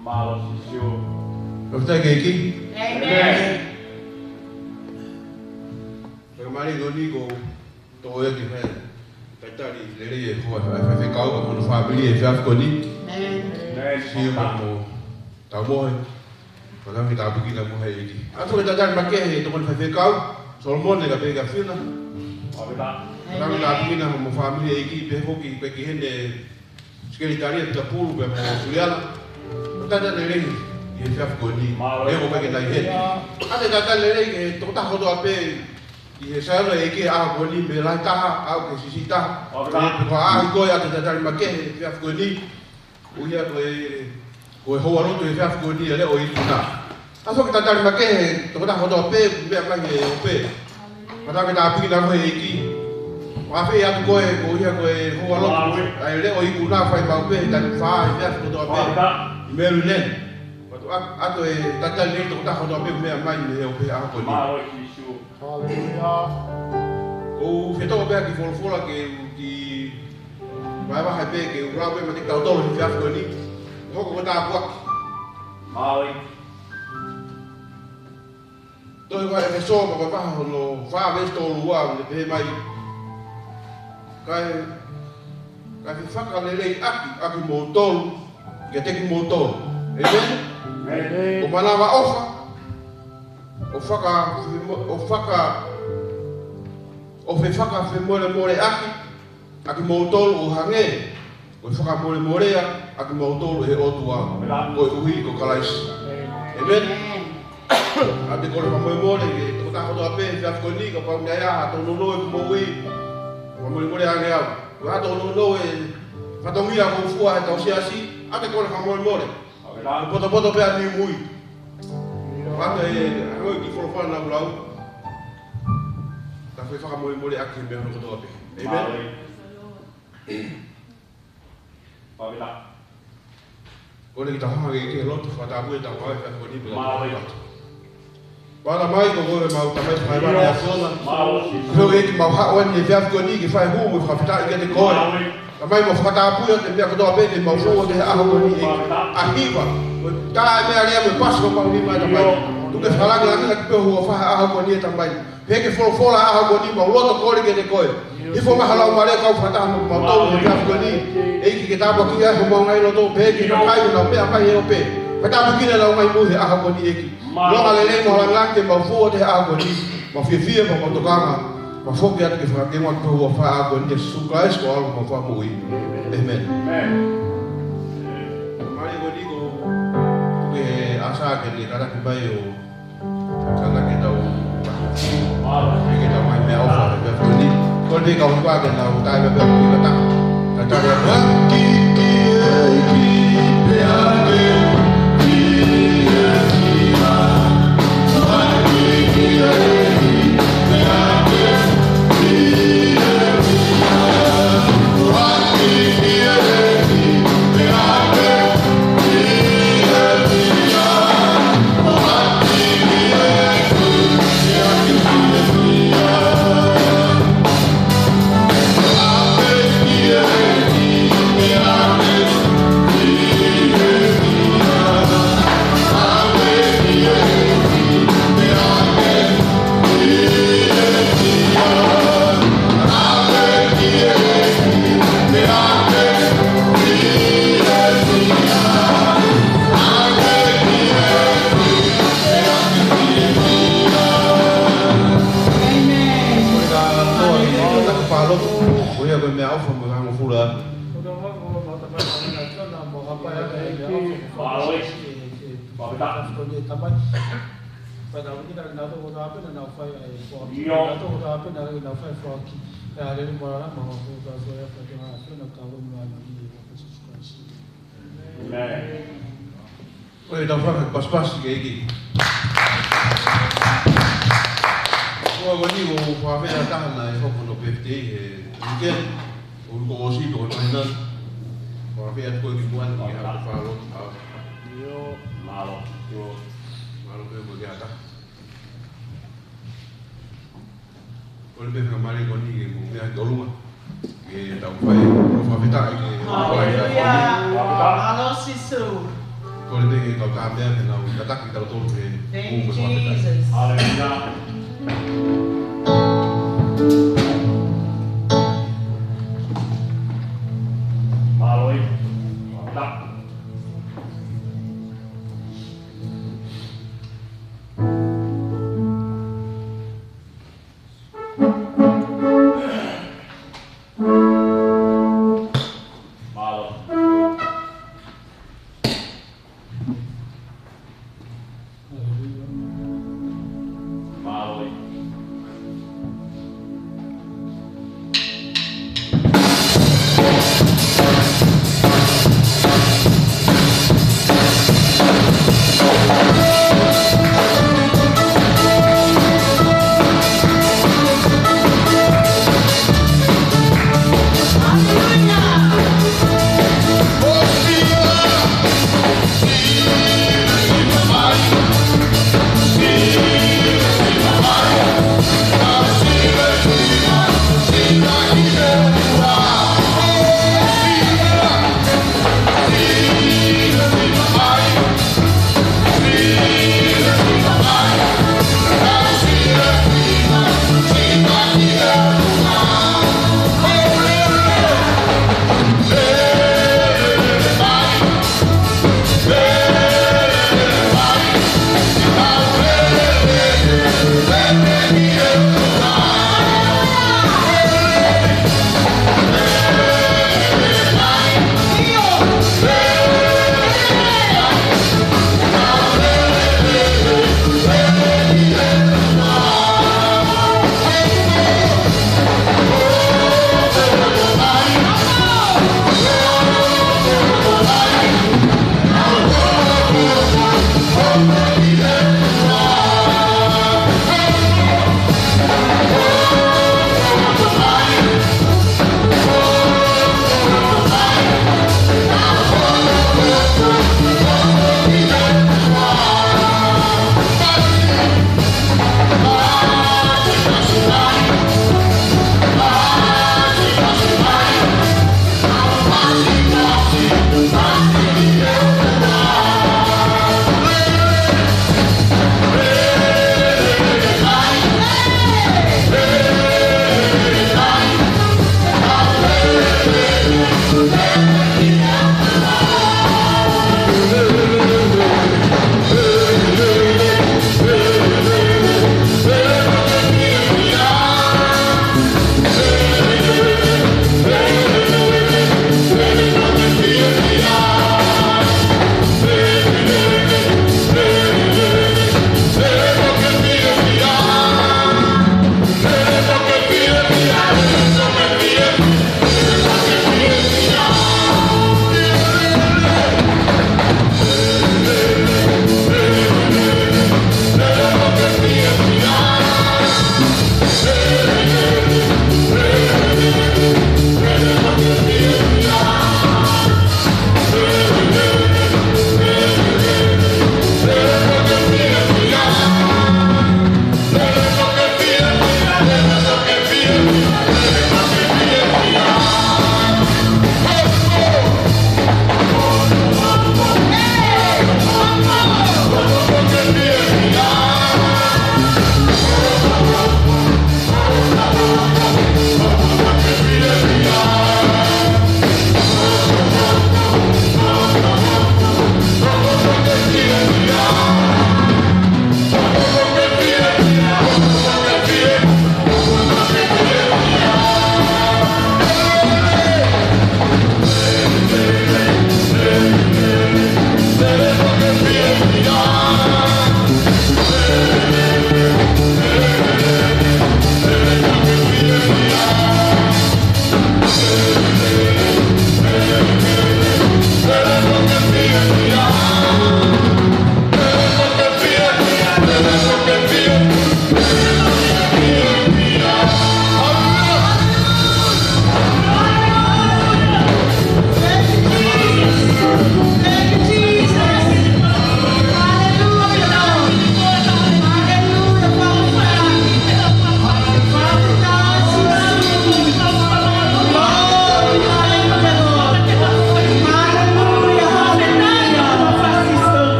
Malo sisyo. Dokter Geki. Amen. Kemarin goni go toya di mana? Tadi lele ho fa kau ko no family e fa goni. Amen. Siu mo tamoy. Kalau kita pergi nak muhai ini. Atau kita jangan pakai teman fa kau. Solomone ka pega fina. Kalau kita pergi nak mu family ini pe ho ki pe ki hende secretaria da Pulu pe Tupou'ila. Tadi lele e fa goni. E mo pe na he. Ate tadi lele ke tota ho do ape i he sala e ke a goni me la ta a ke sisita ko a ko ya te tali ma ke fe af goni o ya ko ho wa no te fe af goni le o Ikuna a so ke tali ma ke to ta ho do pe me ma ke pe ma ta ke ta pi na mo e ki wa fe ya ko ya ko ho wa no ai le o Ikuna fa ba pe ta fa fe af do pe i me lu len a to e ta tali to ta ho do pe me ma ni o pe a goni. Hallelujah. O feito bem aqui fora que vai hape que o rabo mati tau tolo fi af goni. Ho ko ta buak. Maui. Toi vai e so ko va no fa ves to lua le pe mai. Kai fi fa le aki mo tolo. Que te ki mo tolo. Amen. O manava ofa. O faka fe more aki moutolo o hange o faka more aki moutolo he otua o uhi ko kalais. Amen. Ate ko more ke to ta ho ape fa ko ni ko pa ya to no mo wi ko more hange au wa to no e fa to mira ko fu a to si asi ate ko more poto pe ani mui. Mata e ho ki for na blau. Ta foi fa mo aqui mesmo no top. Amen. Pavila. Olha que tá falando que lot fa ta bu ta wa fa ko ni blau. Para mai ko go ma ta mai fa ba ya sona. Ho que ma ha on ni fa ko ni que fa hu mo fa ta que de ko. Ta mai mo fa ta bu ya te me ko do be de mo fo de a ko ni. Arriba. Ta me ali mo passo ko ni ma ta mai. Tu que falar que que o fa a harmonia também. Vê que for a harmonia, o outro cor que decoy. E for mais lá o mare que o fatar no motor de harmonia. E que tá aqui é como um aí no to pé que não cai no pé, apa eu pé. Fatar aqui não vai morrer a harmonia aqui. Não além no lá que o for de harmonia. Mas fia para tocar mas foi que que foi que uma pessoa fa harmonia suca escola para fa morrer. Amen. Mari godigo que asa que cara que vai o Karena kita kita main melva, betul ni. Kalau dia kau buat kan, kau tak betul kita tak. Kata dia bagi Oi, dan vraag ik pas gekeken. Hoe we niet over verder gaan naar het PFT, weekend, hoe we ons zien door het einde, waar we het kunnen doen, die hebben we al op. Yo, malo, we gaan daar. Oleh benda kemarin kau ni, kita dulu mah, kita tahu apa yang kita Haleluya, halo sisu. Ko le te kau ka mea na u ta ki ta to ke. Thank you, Jesus. Hallelujah. Maloi. Pavila.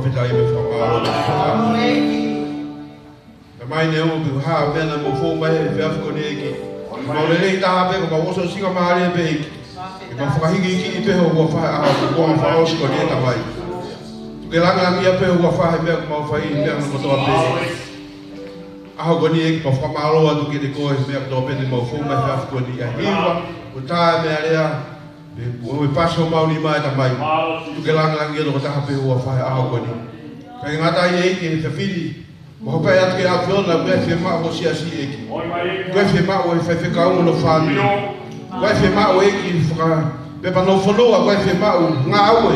Pita i me whamaro. Na mai ne o bi haa mena mo fō mai e whiafu kone eki. Maurelei taha pe ko ma oso singa maare e pe eki. I ma whakahingi iki i peho ua whae aha ko kua whaosi kone e ta mai. Tuke langalangi a peho ua whae mea ko ma whai i mea ko toa pe eki. Aho kone eki ma whamaro atu ke te koe mea ko toa pe ni ma fō mai whiafu kone i a hiwa. O tae mea rea. O e paso mauni mai ta mai. Tuke langalangi atu ko taha peho ua whae aho kone. Kai ngata i eki e whiawhiri. Ma hopai atu ke a whiona mea whiama o si asi eki. Koe whiama o e whaiwhikaunga no whamiri. Koe whiama o eki pepa no whanua koe whiama o ngā aue.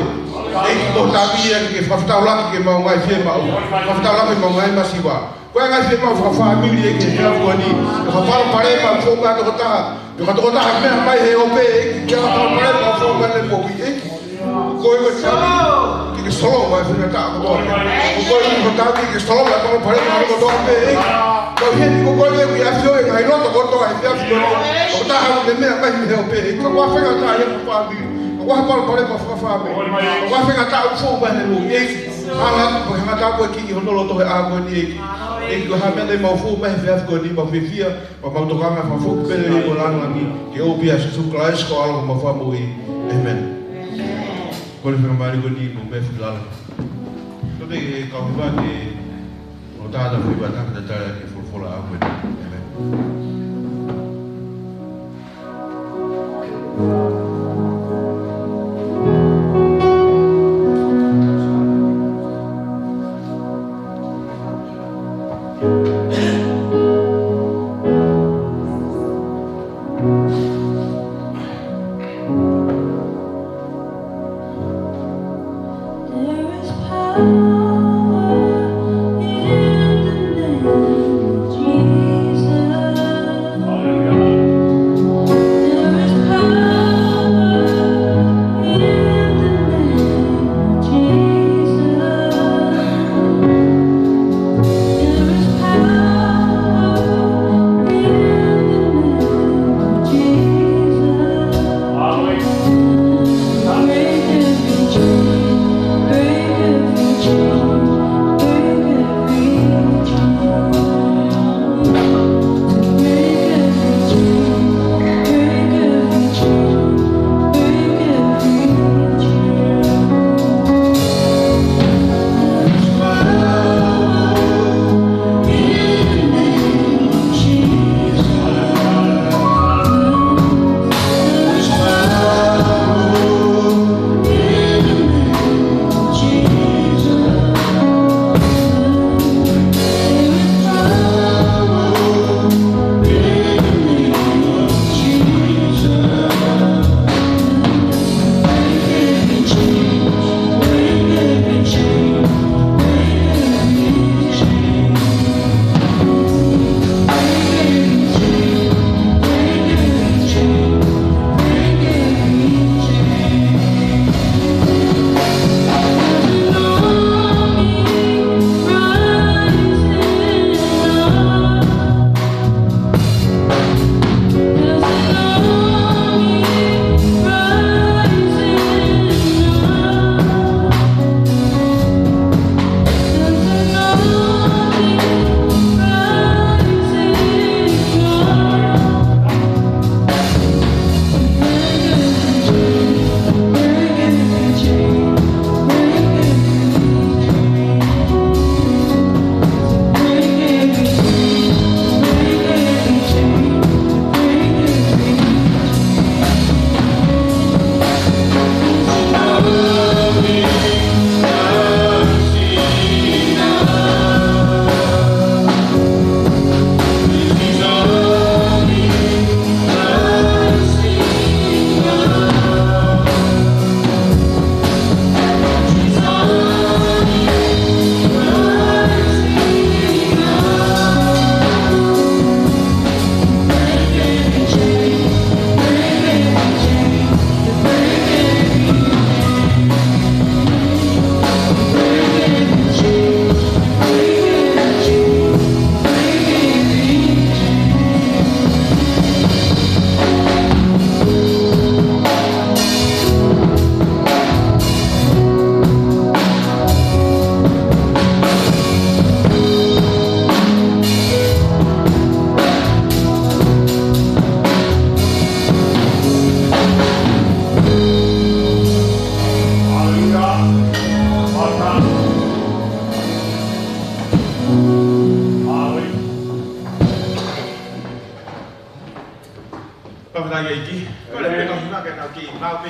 Eki ko tāpia ke whawhitaulaki ke mau ngai whiama o. Whawhitaulaki mau ngai masiwa. Koe ngai whiama o whawhamiri eki e whiafuani. E whaparo parema whonga toko taha. E whatoko taha mea mai he ope eki. Ke whaparo parema whonga le mowi eki. Koe koe tāpia. Ke solo mai whina taha kotoa. Koe ko tāpia ke solo mai whaparo parema kotoa pe eki. Koe heni ko koe e kui afio e ngai roto kotoa e whiafuani. Ko taha me mea mai me he ope eki. Ka kua whenga taha he whawhamiri. Ka kua haparo parema whawhamiri. Ka kua whenga taha uwhonga mai he mowi eki. Ala ko hanga taha koe ki i honolo tohe a koe ni eki. Eki ko hamea nei mau fuu mai whiafu koe ni mau whiwhia. Ma mau tokanga whawhuku pere ni ko langangi. Ke opia se sukla esko alo ko mau whamu i. Amen. Kone whenga maari koe ni mo me whilala. Tote ke kauhiwa ke o tāta whiwa tākata tāra ke whulwhola a koe ni. Amen. Jesus.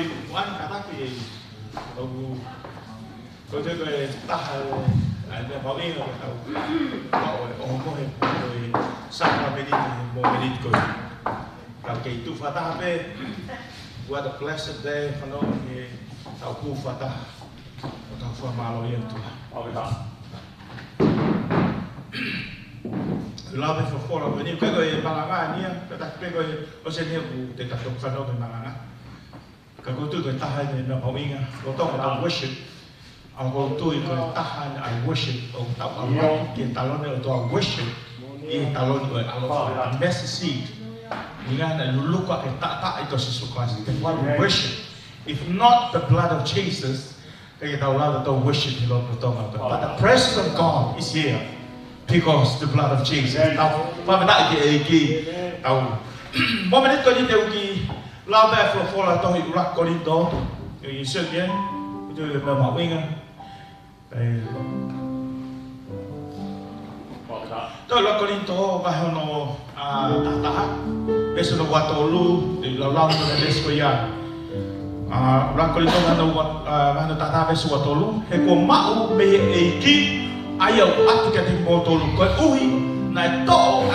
đi quán cả tác gì tôi thấy người ta anh bảo biết là tàu họ có hình người SAKALAMENITI một cái đi cười tàu kỳ tu phá ta về what a blessed day for nó thì tàu cu phá ta tàu phá malo yên tu lao về phố là với những cái người Malanga nhé cái đặc biệt người có sẽ nhiều vụ để tập trung phần đâu về Malanga cái câu tôi người ta hay là bảo yên có tông là worship ông câu tôi người ta hay là worship ông tạo ông nói kiện tạo nó là tôi worship yên tạo nó người ông message những cái này lúc qua cái ta itu Jesus Christ cái what worship if not the blood of Jesus cái tàu lao là tôi worship thì Lord tôi mà but the presence of God is here because the blood of Jesus tao phải đại cái tao mỗi mình tôi đi theo cái lao về phố là tôi hiểu là có đi đó thì sự kiện tôi là bảo anh tôi là có đi đó và nó ta bây giờ nó qua tổ lu thì là lao cho nên đấy rồi là có đi đó nó ta bây giờ qua tổ lu hay có máu về cái ayaw at kati mo tulong ko uhi na ito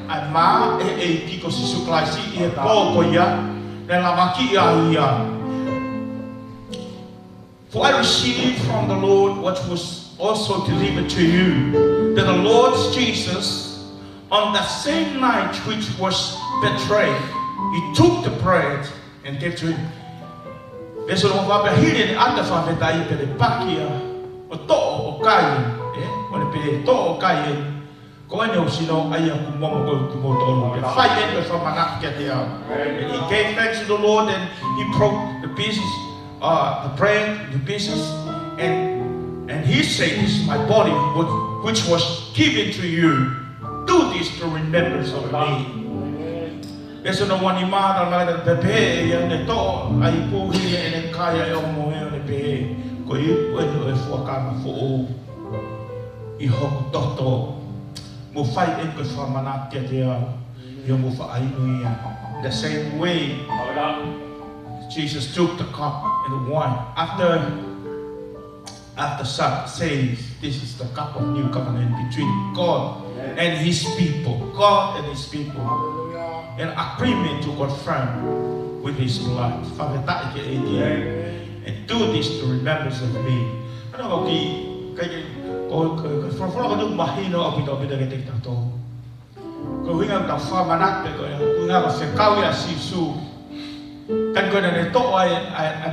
ang ma ki ko si suklasi e ko ya na lamaki ya for I received from the Lord what was also delivered to you that the Lord Jesus on that same night which was betrayed he took the bread and gave to him. Beso mo ba bahili ni ata fa betai pe pakia o to o kai on pe to kai ko ano sino ay ang kumomo ko tumotolo the fight and from anak get there and he gave thanks to the Lord and he broke the pieces the bread the pieces and he said this is my body which was given to you do this to remembrance of me. Eso no wani ma na na pepe ya ne to ai pu hi ne kaya yo mo he ne pe ko i no e fo ka fo I hope toto mo fight in ko fa manat ke dia yo mo fa ai no ya the same way Jesus took the cup and the wine after says this is the cup of new covenant between God and his people an agreement to confirm with his blood and do this to remembrance of me. Ano for nước mahino ở bên bên cái tịch to có huynh em đọc pha manat để coi huynh em sẽ cao ya sisu kan coi này to ai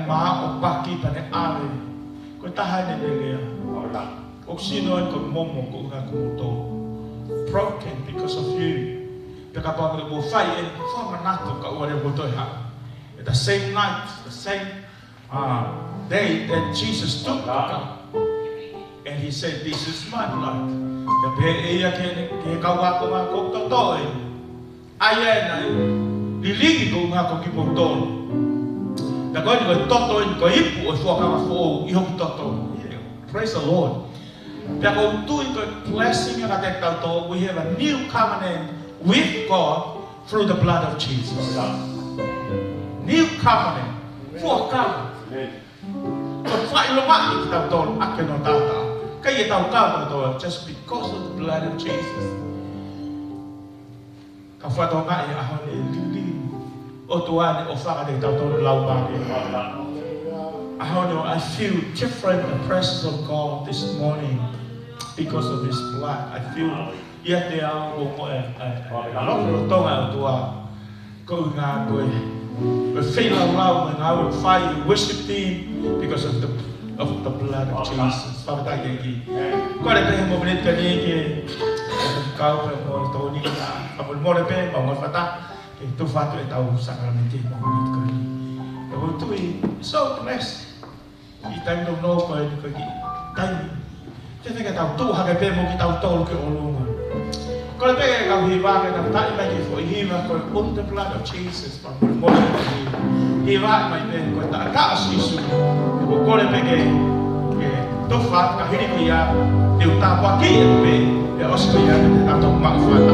má ở baki bên ai coi ta hai này này oxygen có mồm của huynh cũng to broken because of you. Because Papa will fight and form a NATO whatever to have. At the same night, the same day that Jesus took the cup and he said, "This is my blood." The beya ke kawa ko ma ko to ayena liligi ko ma ko ki motor. The God will toto ko ipu o fo ka fo I hope toto. Praise the Lord. Pero tu ko blessing and that toto we have a new covenant with God through the blood of Jesus. New covenant. For covenant. But fight lo ma kita tol akeno tata. Kaya tao ka to just because of the blood of Jesus. Ka fa to nga ya ahon li o tuan o fa ka tao to lau ba ni. I feel different in the presence of God this morning because of his blood. I feel yet they are long tonga tua ko nga ko we feel love and I will fight the worship team because of the blood of Jesus. Father thank you ko le pe mo minute ka ni ke ka mo to ni ka mo mo le pe mo fata ke tu fatu e tau SAKALAMENITI mo minute ka ni ko tu so blessed I time don't know ko ki time te ka tau tu ha ke pe mo ki tau to ke olunga. Kalau pengen kau hiba kan tak lagi for hiba kau pun the blood of Jesus pak boleh hiba mai pen kau tak kasih su kau pengen tu fat kau hidup dia diutak wakil pe ya oskia atau makfat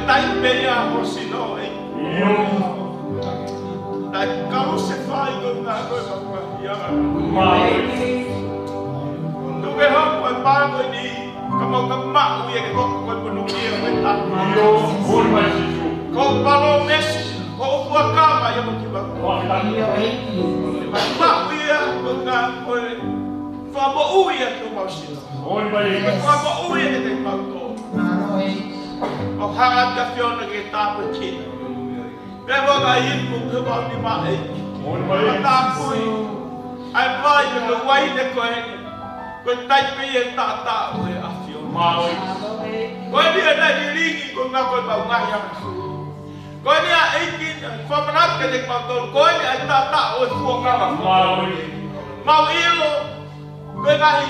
tai meia hosino e. Tai karu se fai ko na ko ma ia. Tuke hop ko pa ko ni kamo kama u ye ko ko no ia ko ta. Ko palo mes ko ua kama ia mo ki ba. Ma u ia ko na ko fa mo u ia ko ma sino. Fa mo u ia te pa to. O hanga ka fiona ke tapu kina. Pewa ka hipu ke wa ni ma e. Ta kui. Ai vai ke wai ne ko e. Ko tai pe e ta o e a fiona. Ko ni na ni ringi ko na ko ba nga ya. Ko ni a e ki fa mana ke te pa to. Ko ni a ta o fu ka ma. Ma ilo. Ko na hi.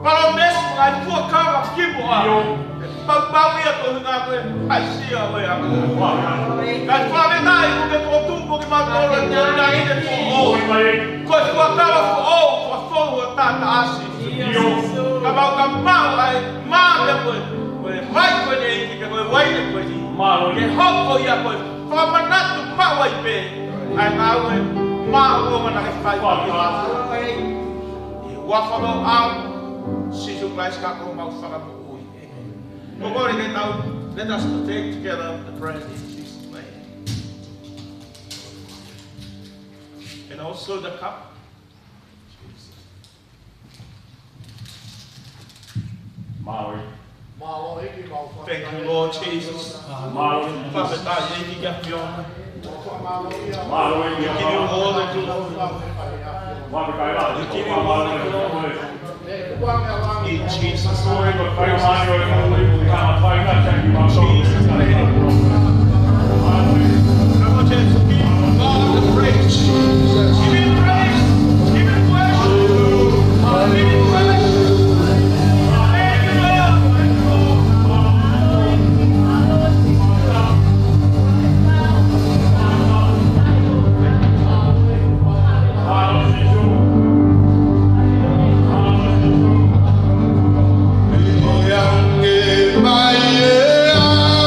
Palo mes ngai fu ka ma ki bo a. Pau ia ko nga ko ai sia o ia. Ka fa me nai ko ke ko tumbo ki ma ko le ko na ide ko o. Ko ko ka ko o ko fo o ta asi. Ka ba ka ma ai ma le ko. Ko vai ko ne ki ko vai ne ko ni. Ke ho ko ia ko fa ma na tu ma wai pe. Ai na o ma o ma na ka fai ko ma. Wa fa do a si ju mais ka ko ma fa ka. Well, let us take together the prayer in Jesus' name. And also the cup. Thank you, Lord Jesus. Father God, you give you all the glory. You give you all the glory. In Jesus' name. Yeah.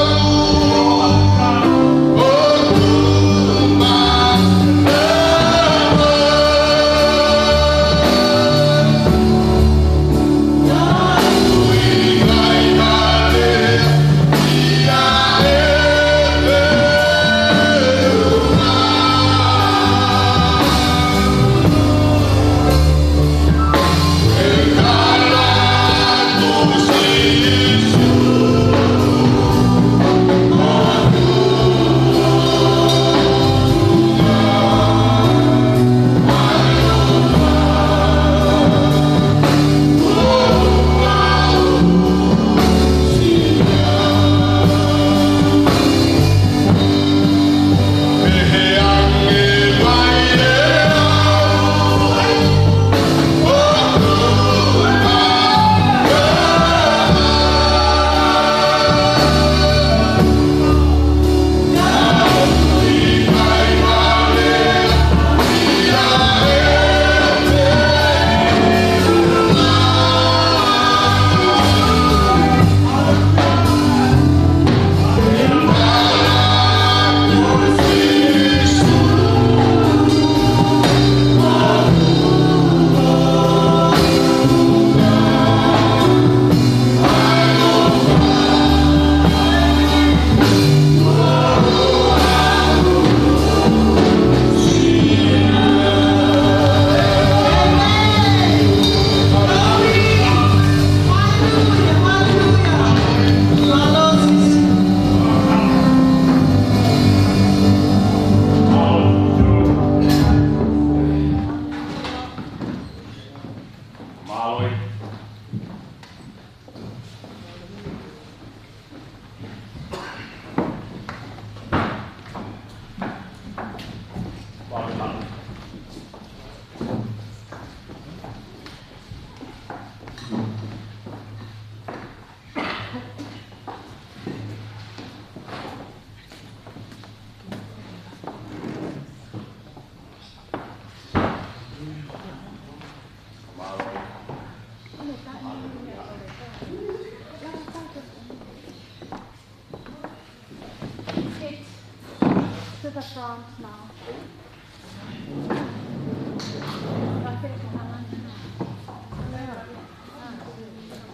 the front now.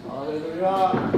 Hallelujah.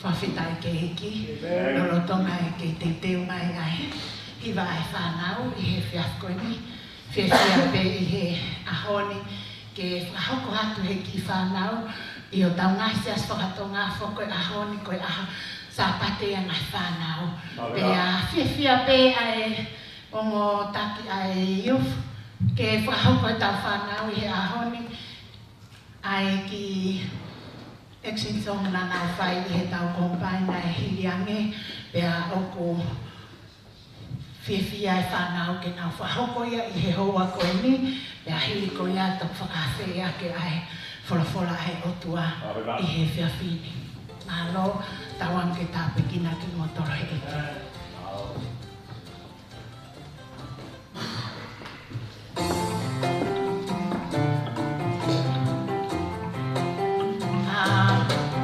Whawhitai ke hiki, nolotonga e ke te teo mai ai. Hiwa ai whanau i he whiafkoini, whiawhia pe i he ahoni, ke whahoko hatu heki whanau, i o taungasi as whakatonga whoko e ahoni koe aha sāpate a ngai whanau. Pe a whiawhia pe ai ongo taki ai iuf, ke whahoko e tau whanau i he ahoni, ai ki Exinson na nau whai i he tau kompai na e hiliange, pea oku whiawhia e whanau ke nau whahoko ia i he hoa koe ni, pea hili ko ia tau whakawhea ke ai wholawhola he otua i he whiawhini. Nā lo, tauam ke tāpekina ki ngotoro he eke.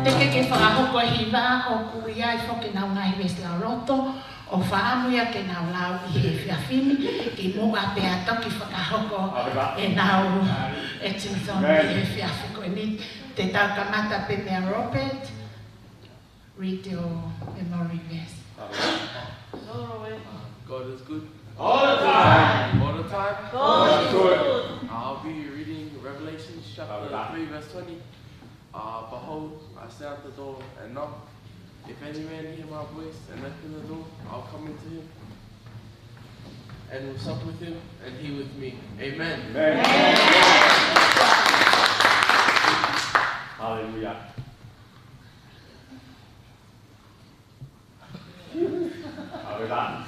Teke ke whakahoko hiwa o kuia I whoke nau ngai wesi au roto, o whaamuia ke nau lau I he whiawhini, ki mua pea toki whakahoko e nau e Timson I he whiawhiko e ni te tau kamata pe mea Robert, read your memory verse. God is good. All the time. All the time. God is good. I'll be reading Revelation chapter 3 verse 20. Behold, I stand at the door and knock. If any man hear my voice and open the door, I'll come into him and will sup with him and he with me. Amen. Amen. Hallelujah. Hallelujah.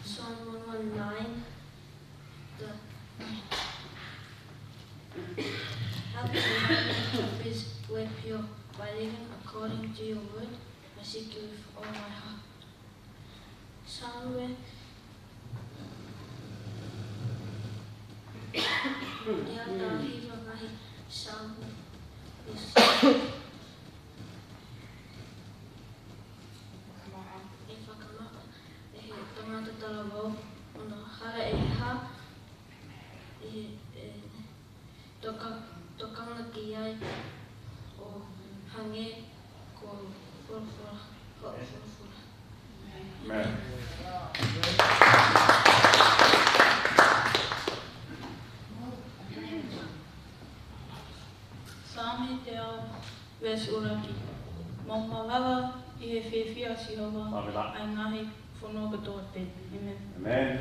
Psalm 119. Help me to his way pure by living according to your word. I seek you with all my heart. Somewhere Yata hiva vahi sahu e whakamaka e he tangata tarawau o na hara e ha tokanga ki ai o hange ko whorwhora. Amen. Sāme te ao verse uraki. Mō mawawa I he whewhia si hova ai ngahi whanua katoa te. Amen. Amen.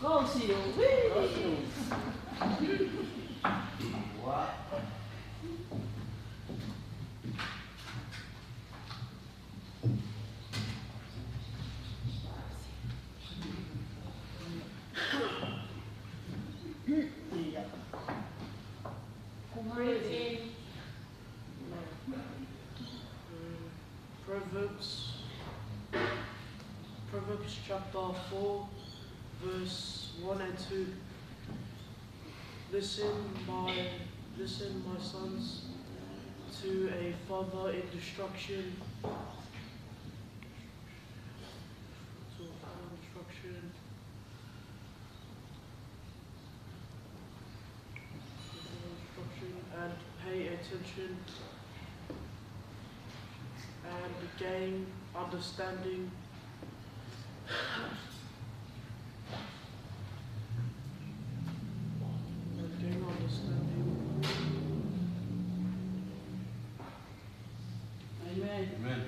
Go see you. Breathe in. Proverbs chapter 4, verse 1 and 2. Listen, my sons, to a father in destruction. And pay attention and gain understanding. Amen. Amen.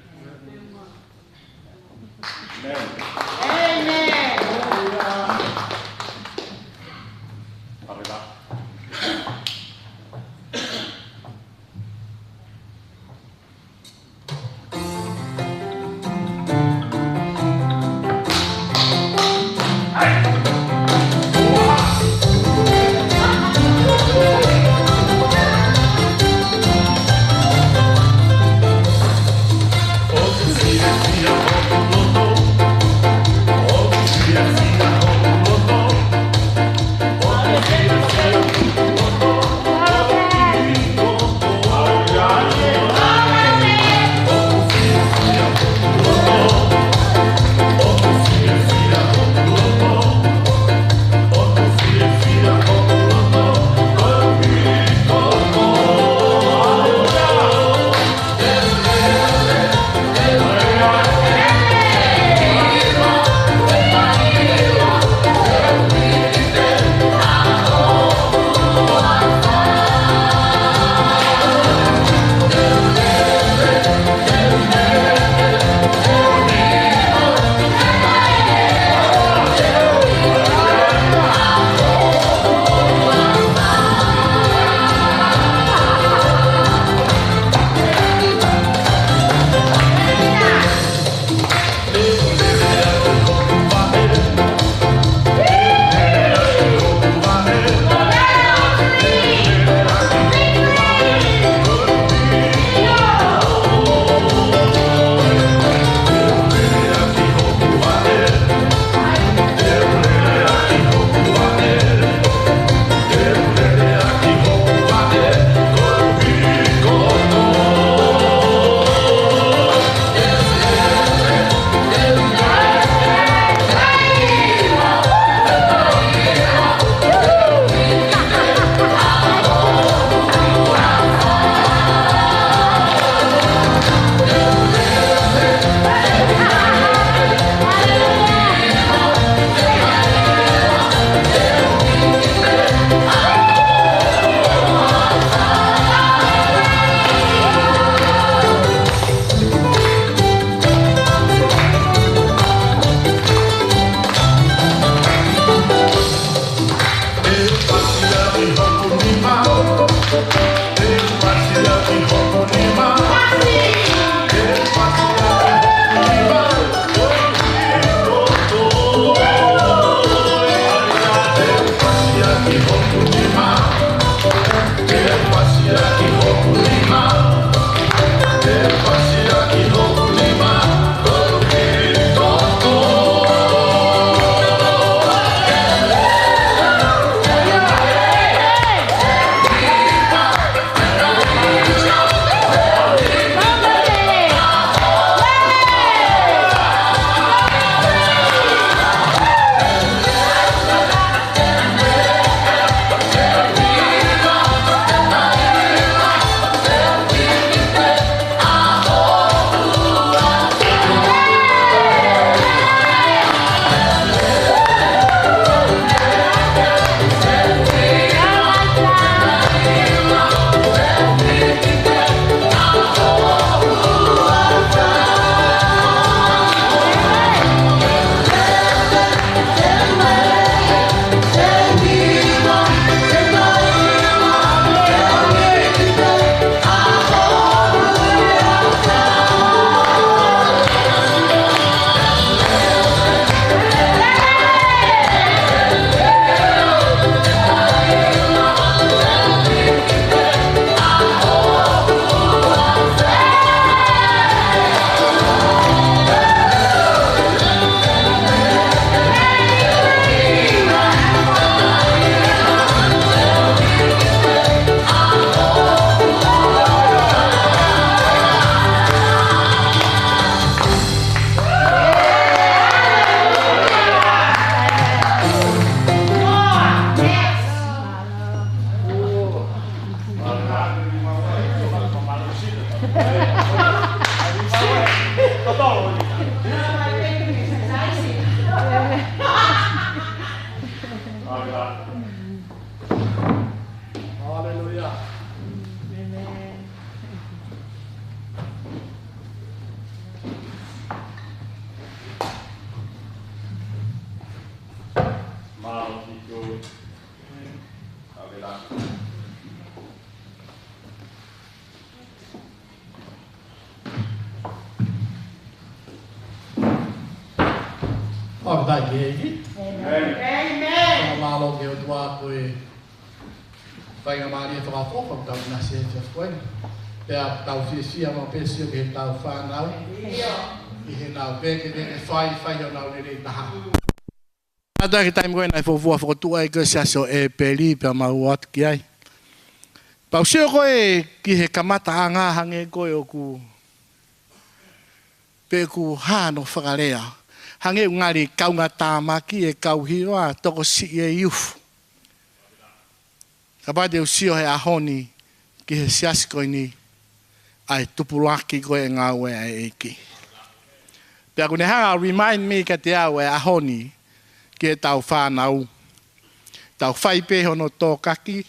Dai che amen. Ma lo che tua poi fai una mania tra poco da una scelta poi per tau sia ma penso che tau fa now e Henoa che ne fai una le ta ada que time going I for tu ai que se so e peli per ma wat ki ai pa se ko e ki he kamata anga hange ko o ku pe ku ha no whakalea hange ngari kaunga tāmaki e kauhiwa toko si e iufu. Ka pai te usio he ahoni ki he siasiko ni ai tupulaki koe ngā ue ai eki. Pea kune hanga remind me ka te au e ahoni ki he tau whānau. Tau whaipe hono tō kaki,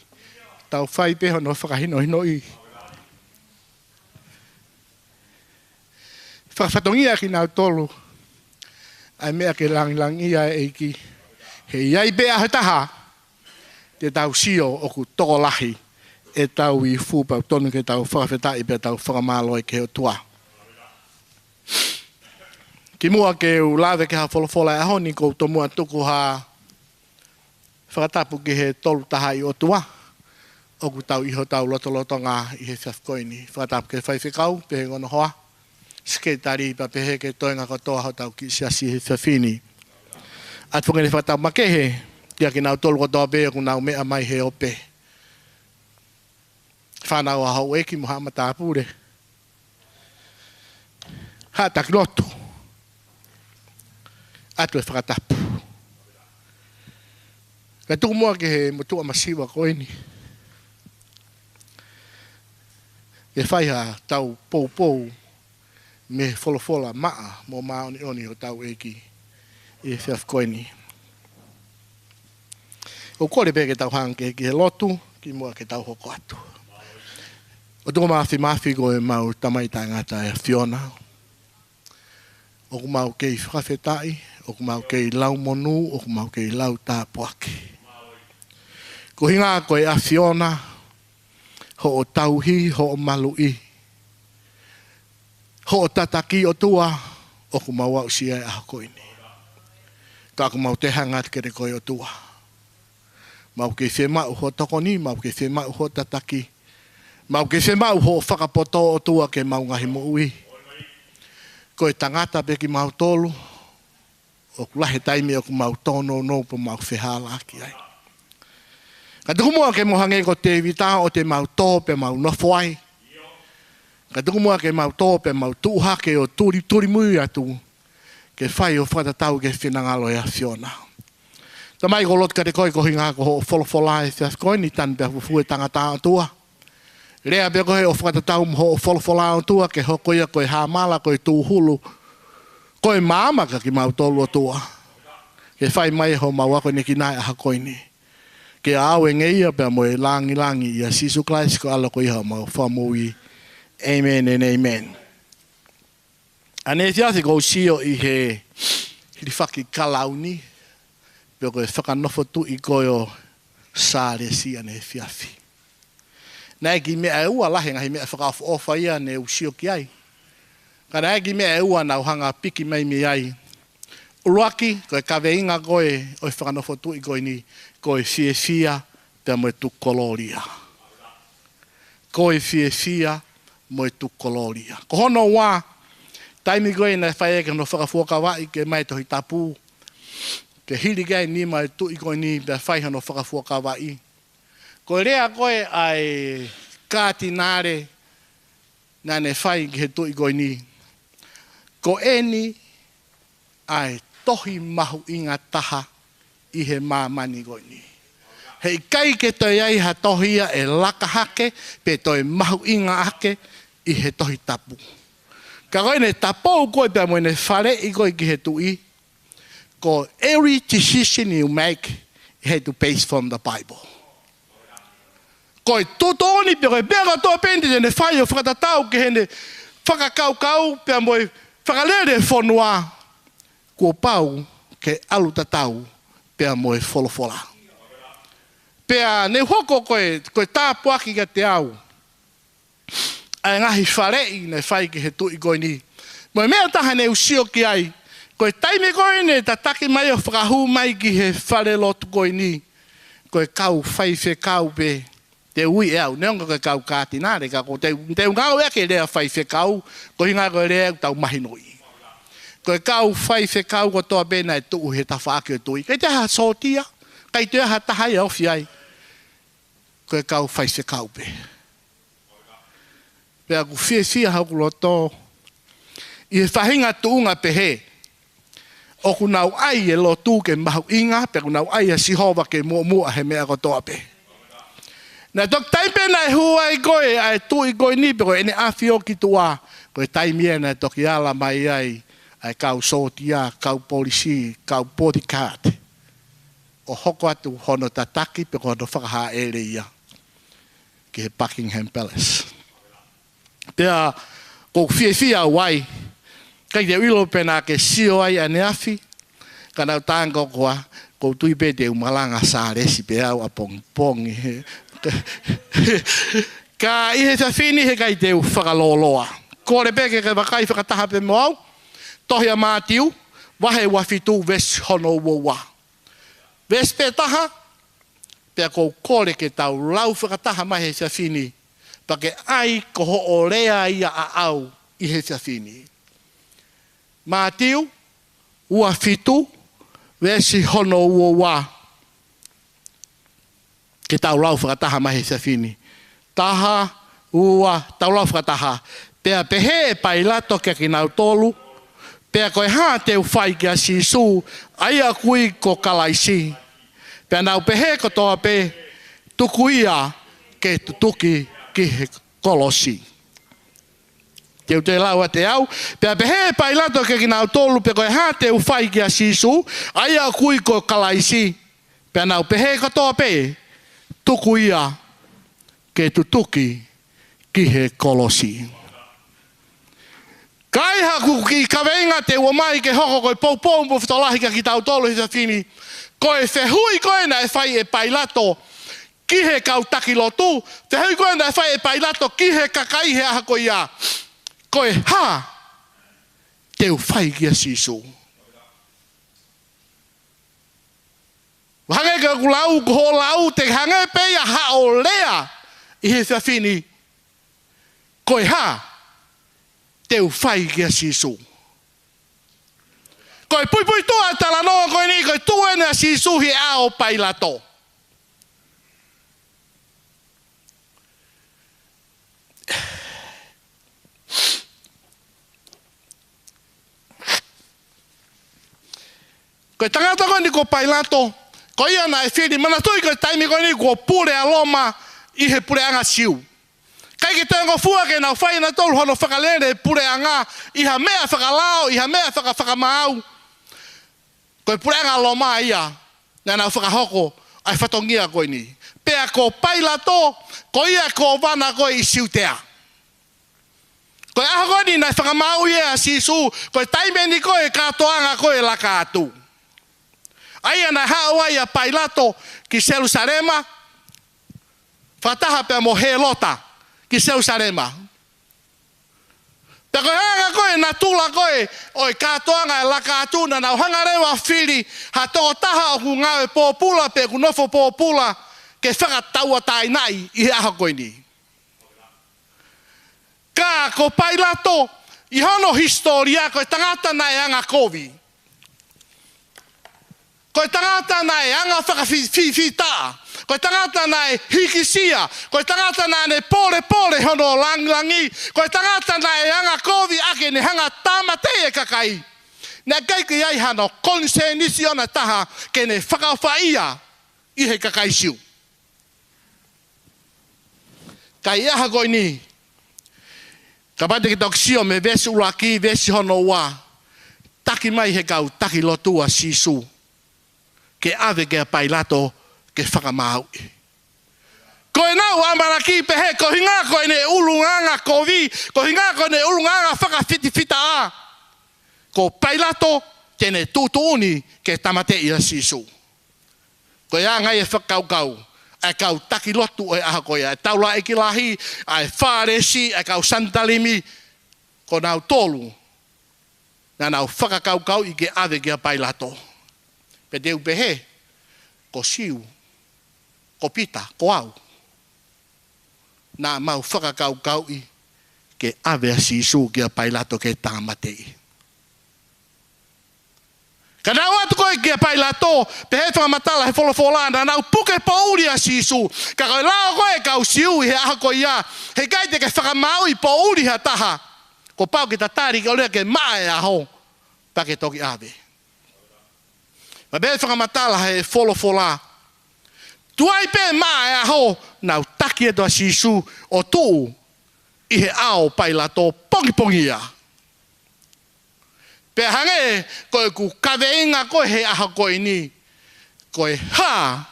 tau whaipe hono whakahino hino i. Whakatongia ki nau tolu. Ai mea ke lang ia e ki he iai bea he taha te tau sio o ku toko lahi e tau i fūpau tonu ke tau whakawhetai pe tau whakamalo e ke o tua. Ki mua ke u lawe ke ha wholofola e honi ko to mua tuku ha whakatapu ki he tolu taha i o tua o ku tau iho tau loto ngā i he whiafkoini. Whakatapu ke whaiwhikau pe he ngono hoa. Sketari pa pehe ke toenga katoa ho tau ki siasi he whiawhini. At whangene whakatau makehe, kia ki nau tolu katoa pe ku nau mea mai he ope. Whanau a hau eki muha tāpure. Ha takilotu. Atu e whakatapu. Ka tuku mua ke he motua masiwa koeni. Ke whaiha tau pou me wholofola maa mo maoni oni o tau eki e whiafkoini. O kore pe ke tau hanke ki he lotu, ki mua ke tau hoko atu. O tuko mafi ko e mau tamaita ngata e Fiona. O ku mau kei whakawhetai, o ku mau kei lau monu, o ku mau kei lau tāpuaki. Ko hinga ko e a Fiona, ho o tauhi, ho o malui. Ho o tataki o tua, o ku mau au sia e aha koini. Ka ku mau te hangat kere koe o tua. Mau ke whemau ho tokoni, mau ke whemau ho tataki. Mau ke whemau ho whakapoto o tua ke mau ngahi mo ui. Koe tangata pe ki mau tolu, o ku lahe taimi o ku mau tono no po mau whehala ki ai. Ka tuku mua ke mohange ko te vita o te mau tō pe mau nofoai. Ka tuku mua ke mau tō pe mau tūhake o turi mui atu ke whai o whakatatau ke whenangalo e a Fiona. Ta mai ko lot ka te koe ko hinga ko ho wholofola e whiafkoe ni tan pe fufu e tangata o tua. Rea pe koe o whakatatau ho wholofola o tua ke hoko ia koe hāmala koe tūhulu koe māmaka ki mau tolu o tua. Ke whai mai ho mau ako ne ki nai aha koini. Ke au e ngeia pe mo e langi ia sisu Christ ko ala ko iha mau whamui. Amen and amen. Ane te ate ko sio i he whaki kalauni pe koe whakanofo tu i koe o sāre si ane he whiawhi. Nai ki mea e ua lahe ngahi mea whakaofa ofa ia ne usio ki ai. Ka nai ki mea e ua nau hanga piki mai mi ai. Uruaki, koe kawe inga koe o whakanofo tu i koe ni koe whiawhia pe mo e tu koloria. Koe whiawhia mo e tu koloria. Ko hono wā, taimi koe na whae ke no whakafuaka wai ke mai tohi tapu. Ke hiri gai ni mai tu i koe ni pe whai no whakafuaka wai. Ko rea koe ai kāti nare nā ne whai ke tu i koe ni. Ko eni ai tohi mahu inga taha i he māmani koe ni. Hei kai ke toi ai ha tohia e laka hake pe toi mahu inga hake i he tohi tapu. Ka koe ne tapou koe pia moe ne whare i koe ki he tui. Ko every decision you make, you have to base from the Bible. Koe totoni pia koe pia katoa pente ne whai o whakatatau ke he ne whakakau pia moe whakalere whonua ko pau ke alu tatau pia moe wholofola. Pea ne hoko koe tāpuaki ka te au. Ai ngahi wharei ne whai ki he tui koe ni. Mo mea taha ne usio ki ai. Koe taime koe ne ta taki mai o whakahu mai ki he whare lotu koe ni. Koe kau whai whe kau pe. Te ui e au. Neonga koe kau kāti nāre ka ko te ngau ea ke rea whai whe kau. Ko hinga koe rea tau mahinoi. Koe kau whai whe kau ko toa bena e tuu he ta whaake o tui. Kei te ha sotia. Kei te ha tahai au fiai. Koe kau whai whe kau pe. Pea ku fia hau loto. I he whahinga tuunga pe he. O ku nau ai e lotu ke mahu inga. Pea ku nau ai e sihova ke mua he mea kotoa pe. Na tok taipe na e hua i koe. Ai tui koe ni pe koe ene awhio ki tua. Koe taimia na tok i ala mai ai. Ai kau sotia, kau polisi, kau bodyguard. O hoko atu hono tataki pe koe no whakaha ere ia. Ki he Buckingham Palace. Pea, ko fia wai, kai te wilo pena ke sio ai ane afi, ka nau tāngo koa, ko tui pe te Malanga sa resi pe au a pongi. Ka i he tawhini he kai te whakaloloa. Kore peke ke wakai whakataha pe mo au, tohia mātiu, wahe wafitu ves hono wa. Ves pe taha, pea ko kore ke tau lau whakataha mai he tawhini, pake ai ko ho o rea ia a au i he tawhini. Mātiu, ua fitu, vesi hono ua wā. Ke tau lau whakataha mai he tawhini. Taha, ua, tau lau whakataha. Pea pehe e pai lato kia ki nau tolu. Pea koe hā te uwhai kia sisu, aia kui ko kalaisi. Pea nau pehe ko toa pe, tuku ia ke tutuki ki he kolosi. Teu te lau a te au, pea pehe pai lato ke ki nau tolu, pe koe hā te uwhai kia sisu, aia kui ko kalaisi. Pea nau pehe katoa pe, tuku ia ke tutuki ki he kolosi. Kai haku ki kawenga te wamai ke hoko koe poupou mpo whitolahi ka ki tau tolu hita whini, koe whehui koe na e whai e pai lato, ki he kautaki lotu, te hui koe na whai e pai lato ki he kakai he aha koe ia. Koe ha, te whai kia sisu. Hange ka kulau, ko lau, te hange peia ha o lea, i he whini. Koe ha, te whai kia sisu. Koe pui tua tala noa koe ni, koe tuena sisu hi ao pai lato. Koe tangata koe ni ko pai lato, koe ia na e whiri, mana tui koe taimi koe ni ko pure aloma i he pure anga siu. Kai ke tengo fua ke nau whai na tolu hono whakalere pure anga, iha mea whakalao, iha mea whakamau. Koe pure anga aloma ia, na nau whakahoko, ai whatongia koe ni. Pea ko pai lato, koe ia ko wana koe i siutea. Koe aha koe ni nai whakamau ia sisu, koe taime ni koe katoanga koe laka atu. Aia na hawa ia pai lato ki Jerusalema, whataha pea mo he lota ki Jerusalema. Pea koe hanga koe na tula koe, oi katoanga e laka atu na nau hanga rewa whiri, ha tō taha o ku ngawe pōpula pe ku nofo pōpula, ke whakataua tai nai i he aha koe ni. Ka ko pai lato, i hono historia koe tangata na e anga kovi. Koe tangata na e anga whakawhiwhita. Koe tangata na e hikisia. Koe tangata na ne pore hono langi. Koe tangata na e anga kovi ake ne hanga tamate e kakai. Nea keiki ai hano konsenisi ona taha ke ne whakawhaia i he kakai siu. Kai aha koe ni. Ka pate ki toksio me vesi uraki, vesi hono wā. Taki mai he kau, taki lotua sisu. Ke ave ke pai lato ke whakamau. Koe nau amaraki pehe, ko hinga koe ne ulunganga kovi, ko hinga koe ne ulunganga whakawhitiwhita a. Ko pai lato, tene tutuuni ke tamate ia sisu. Koe a ngai e whakaukau, e kau taki lotu e aha koia. E taula e kilahi, ai whāresi, e kau santalimi, ko nau tolu. Nā nau whakakaukau i ke ave kia pailato. Pe teu pehe, ko siu, ko pita, ko au. Nā mau whakakaukau i ke ave a sisu kia pailato ke tāmatei. Ka nau atu koe kia pailato, pe he whakamatala he wholofolana, nau puke pouri a sisu. Ka koe lao koe kau siu i he aha koe ia, he kai te ke whakamau i pouri ha taha. Ko pau ke tatari ke olea ke mae aho, pa ke toki ave. Ma be whakamatala he wholofola. Tuai pe mae aho, nau taki e toa sisu o tuu i he ao pailato pongi pongi ia. Pe hange, koe ku kaweinga koe he aha koe ni, koe ha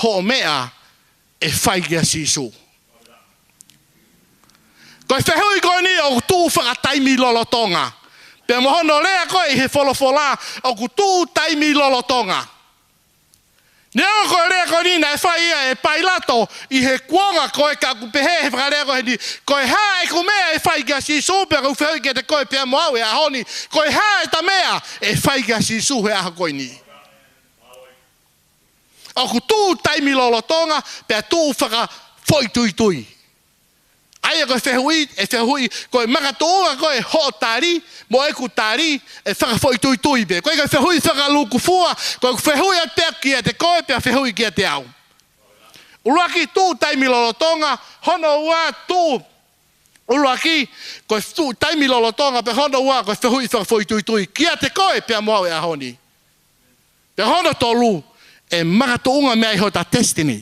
ho mea e whaikia sisu. Koe whehui koe ni o tū whakataimi lolotonga. Pe mohono lea koe i he wholofola o ku tū taimi lolotonga. Nea koe lea koe ni na e whaia e pailato i he kuonga koe ka ku pehe he whakarea koe ni. Koe ha e ku mea e whaikia sisu pe ku whehui ke te koe pia moau e ahoni. Koe ha e ta mea e whaikia sisu he aha koe ni. O ku tū taimi lolotonga pe tū whaka foi tui tui. Aia koe whehui, koe makatoa koe ho tari, mo eku tari, e whakafoi tui tui be. Koe whehui whakaluku fua, koe whehui a pea kia te koe, pea whehui kia te au. Uruaki tū taimi lolotonga, hono ua tū, uruaki, koe tū taimi lolotonga, pe hono ua koe whehui whakafoi tui tui, kia te koe pea moau e ahoni. Pe hono tolu, e makatounga mea iho ta destiny.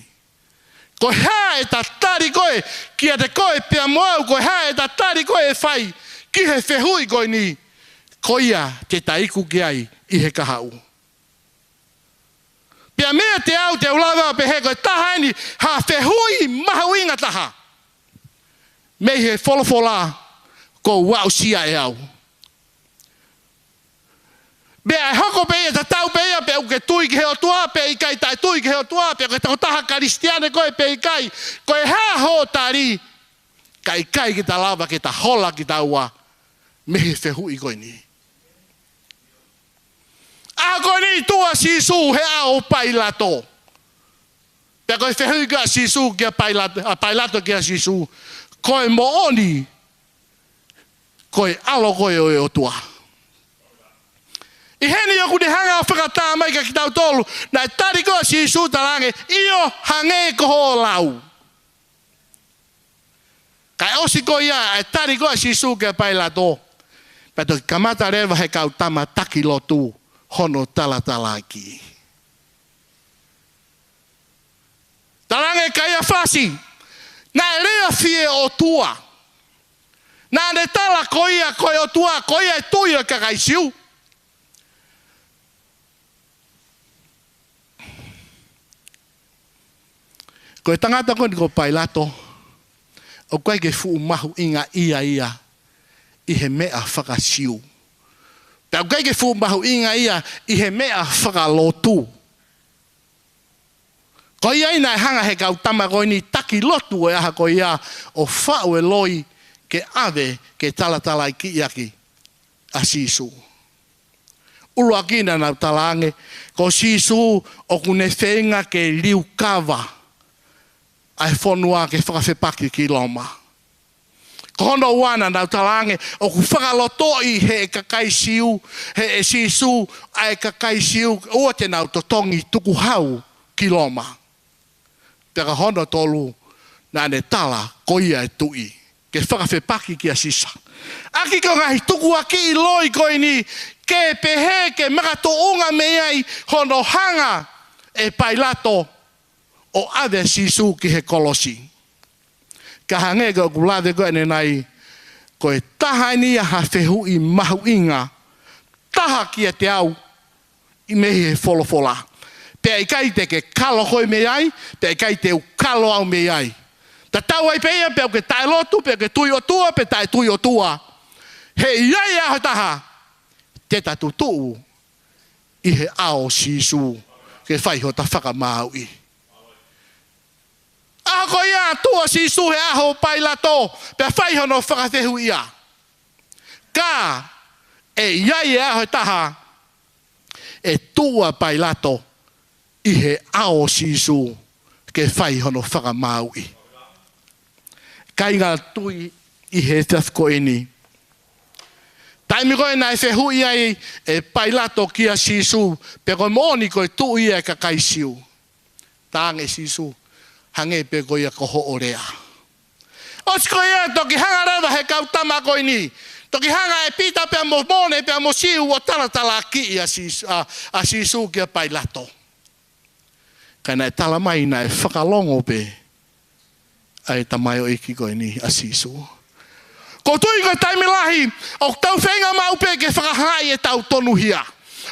Koe ha e ta tari koe, kia te koe pia moau, koe ha e ta tari koe e whai, ki he whehui koe ni, koia te taiku ki ai i he kahau. Pia mea te au te ulawa pe he koe taha ni, ha whehui mahu inga taha. Mei he wholofola, ko wau sia e au. Bea e hoko pe ia ta tau pe ia pe uke tui ki heo tua pe i kai tai tui ki heo tua pe uke tau taha karistiane koe pe i kai koe ha ho tari kai kai ki ta lava ki ta hola ki ta ua mehe whehui koe ni. A koe ni tua sisu he ao pailato. Pe koe whehui kia sisu kia pailato kia sisu koe mo oni koe alo koe o tua. I heni o kune hanga o whakatā mai ka ki tau tolu, na e tari koa si isu tarange, io hange ko ho lau. Kai osi ko ia, e tari koa si isu ke pailato. Pato ki kamata rewa he kau tama taki lotu, hono tala ki. Tarange kai a whasi, na e rea fie o tua. Na ne tala koia koe o tua, koia e tuia ka kai siu. Koe tangata koe ni ko pailato, o koe ke fuu mahu inga ia i he mea whakasiu. Pea koe ke fuu mahu inga ia i he mea whakalotu. Koe ia ina e hanga he kau tama koe ni taki lotu e aha koe ia o whau e loi ke ave ke talatala i ki iaki a sisu. Urua kina nau talange, ko sisu o kune whenga ke liu kawa. Ai whanua ke whakawhepaki ki loma. Ko hono wana nau talange, o ku whakaloto i he kakai siu, he e sisu, ai kakai siu, ua te nau totongi tuku hau ki loma. Peka hono tolu, nā ne tala koia e tui, ke whakawhepaki ki a sisa. Aki ko ngahi tuku aki i loi koe ni, ke pehe ke makato unga meiai, hono hanga e pailato, o ave sisu ki he kolosi. Ka hange ka kulade koe ne nai, koe taha ni a ha whehu i mahu inga, taha ki a te au, i mehi he wholofola. Pea i kai te ke kalo koe me ai, pea i kai te u kalo au me ai. Ta tau ai peia, pea ke tae lotu, pea ke tui o tua, pea tae tui o tua. He iai aho taha, te tatu tuu, i he ao sisu, ke whaiho ta whakamau i. tua si su he aho pai lato pe fai hono whakawhehu ia. Ka e iai e aho taha e tua pai lato i he ao si su ke fai hono whakamaui. Kai ngā tui i he tafko ini. Taimi koe nai whehu iai e pai lato kia si su pe koe mōni koe tu ia e ka kai siu. Tānge si su hange pe koe ko ho orea. Os koe ia toki hanga rewa he kautama koe ni. Toki hanga e pita pe mo mone pe mo siu o talatala ki a sisu kia pai lato. Kai nai tala mai nai whakalongo pe ai tamai o iki koe ni a sisu. Ko tui koe taimi lahi o tau whenga mau pe ke whakahai e tau tonu hia.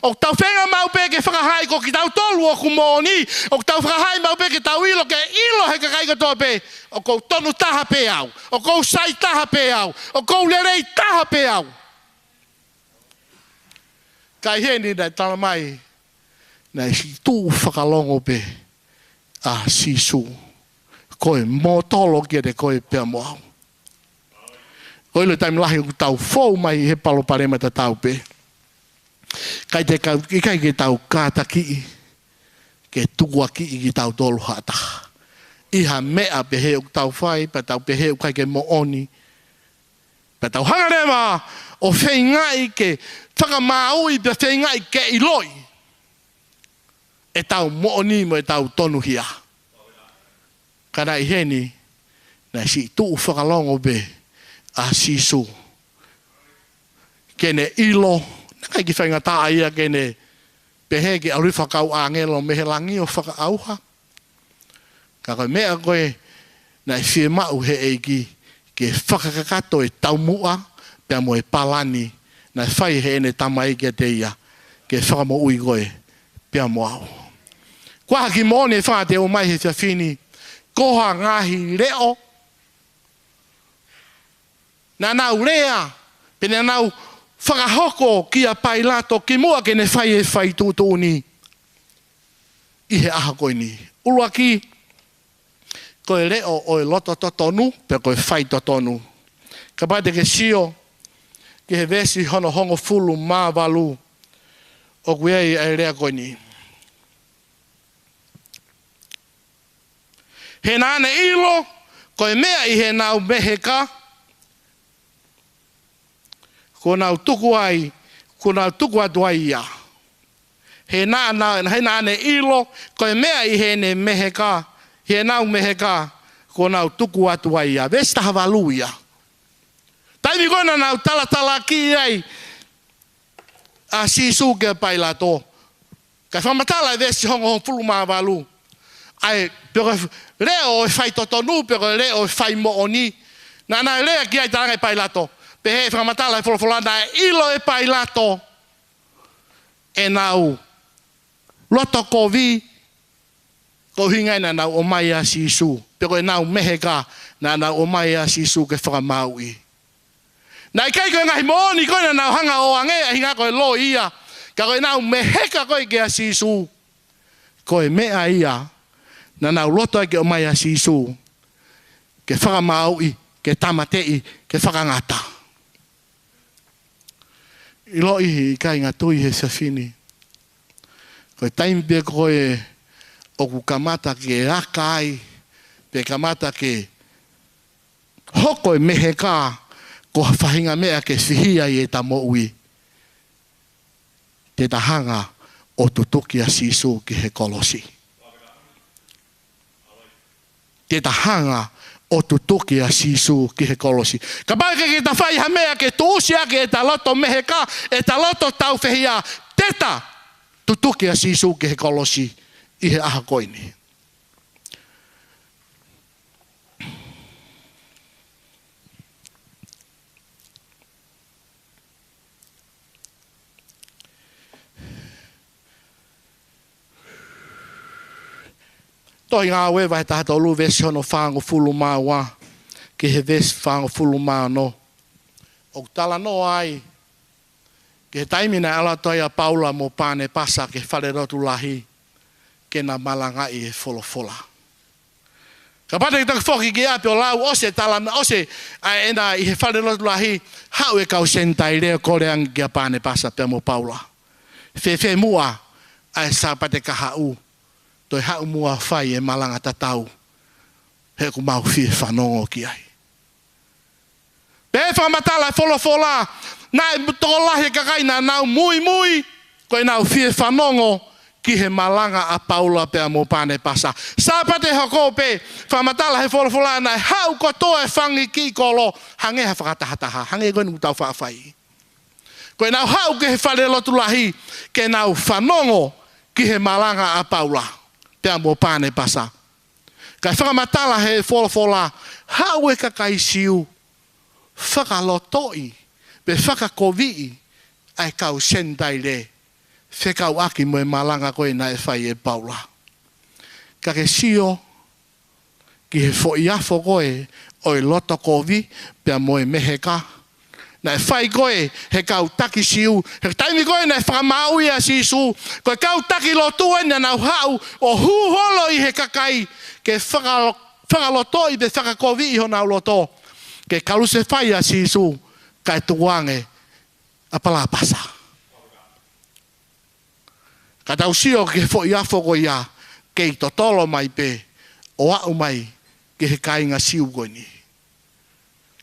O tau whenga mau pe ke whakahai ko ki tau tolu o kumoni. O tau whakahai mau pe ke tau ilo ke ilo he kakai katoa pe. O kou tonu taha pe au. O kou sai taha pe au. O kou lerei taha pe au. Kai heni nai tala mai. Nai si tū whakalongo pe. A sisu. Koe mō tolo kia te koe pia mo au. Koe le taimi lahi ku tau fōu mai he palo parema ta tau pe. Kai te kai ke tau kāta ki ke tukua ki ki tau tolu hata. Iha mea pe he u tau whai, pa tau pe he u kai ke mo oni. Pa tau hangarema o whengai ke whakamaui pe whengai ke iloi. E tau mo oni mo e tau tonu hia. Kana i heni, na si tuu whakalongo be a sisu. Kene ilo, kai ki whainga taa ia kene pehe ki auri whakau a ngelo mehe langi o whakaauha. Ka koe mea koe na i whie mau he eiki ke whakakakato e taumua pia mo e palani na i whai he ene tamai ke te ia ke whakamo ui koe pia mo au. Kua haki mōne whate o mai he whiawhini koha ngahi reo na nau rea pene nau whakahoko kia pai lato ki mua ke ne whai e whai tūtūni i he aha koe ni. Ulua ki koe reo o e loto totonu pe koe whai totonu. Ka paite ke sio ki he vesi hono hongo fulu mā walu o kuei e rea koe ni. He nāne ilo koe mea i he nau meheka ko nau tuku ai, ko nau tuku atu ai ia. He nāne ilo, koe mea i he ne meheka, he nau meheka, ko nau tuku atu ai ia. Vesta havalu ia. Taimi kona nau talatala ki ai, a sisu ke pai lato. Kai whamatala e vesti hongo fulu maa valu. Ai, pero leo e whai totonu, pero leo e whai mooni. Nana lea ki ai taranga e pai lato. Pe he whamatala e wholawholana e ilo e pai lato e nau loto kovi ko hingai na nau o mai a sisu pero e nau meheka na nau o mai a sisu ke whakamaui na i kai koe ngahi mooni koe na nau hanga o ange a hinga koe lo ia ka koe nau meheka koe ke a sisu koe mea ia na nau loto ke o mai a sisu ke whakamaui ke tamatei ke whakangata I lo i kai ngā tui he sawhini. Koe taimi pe koe o ku kamata ke raka ai, pe kamata ke hoko e mehe kā, ko whahinga mea ke whihia i e ta moui. Te tahanga o tutuki a sisu ki he kolosi. Te tahanga o tutuki a sisu ki he kolosi. Ka pake ke ta whai hamea ke tūsi ake e ta loto meheka, e ta loto tauwhehia, teta tutuki a sisu ki he kolosi i he aha koini. Toi ngā wewa he tahata olu vesi hono whango fulu maa wā. Ki he vesi whango fulu maa no. O tala no ai. Ki he taimina ala toi a Paula mo pāne pasa ke whare rotu lahi. Ke na malanga i he wholofola. Ka pate tak foki ki ape o lau ose talame ose ai ena I he whare lotu lahi hau e kau sentai lea koreang kia pane pasa pe mo Paula. Fe mua ai sa pate ka hau. Toi hau mua whai e malanga tatau. He ku mau fie whanongo ki ai. Pe whamatala fola nai tolahi kakaina nau mui koe nau fie whanongo ki he malanga a Paula pe mo pane pasa. Sa pate hoko pe whamatala he fola nai hau ko toe whangi ki kolo hange ha whakatahataha hange koe nung tau whaafai. Koe nau hau ke he whare lotu lahi ke nau whanongo ki he malanga a Paula pe mo pane pasa. Kai whakamatala he fola hau e kakai siu whakalotoi pe whakakovi'i ai kau sendai le whekau aki mo e malanga koe na e whai e Paula. Ka ke sio ki he fo'iafo koe o e loto kovi pia mo e meheka na e whai koe he kau taki siu he taimi koe na e whakamau ia sisu koe kau taki lotu e na hau o huholo I he kakai ke whakalotoi pe whakakovi'i ho nau loto ke kaluse whai a sisu kai tuange a palapasa. Ka tau sio ke fo'iafo ko ia ke I totolo mai pe o au mai ke he kainga siu koe ni.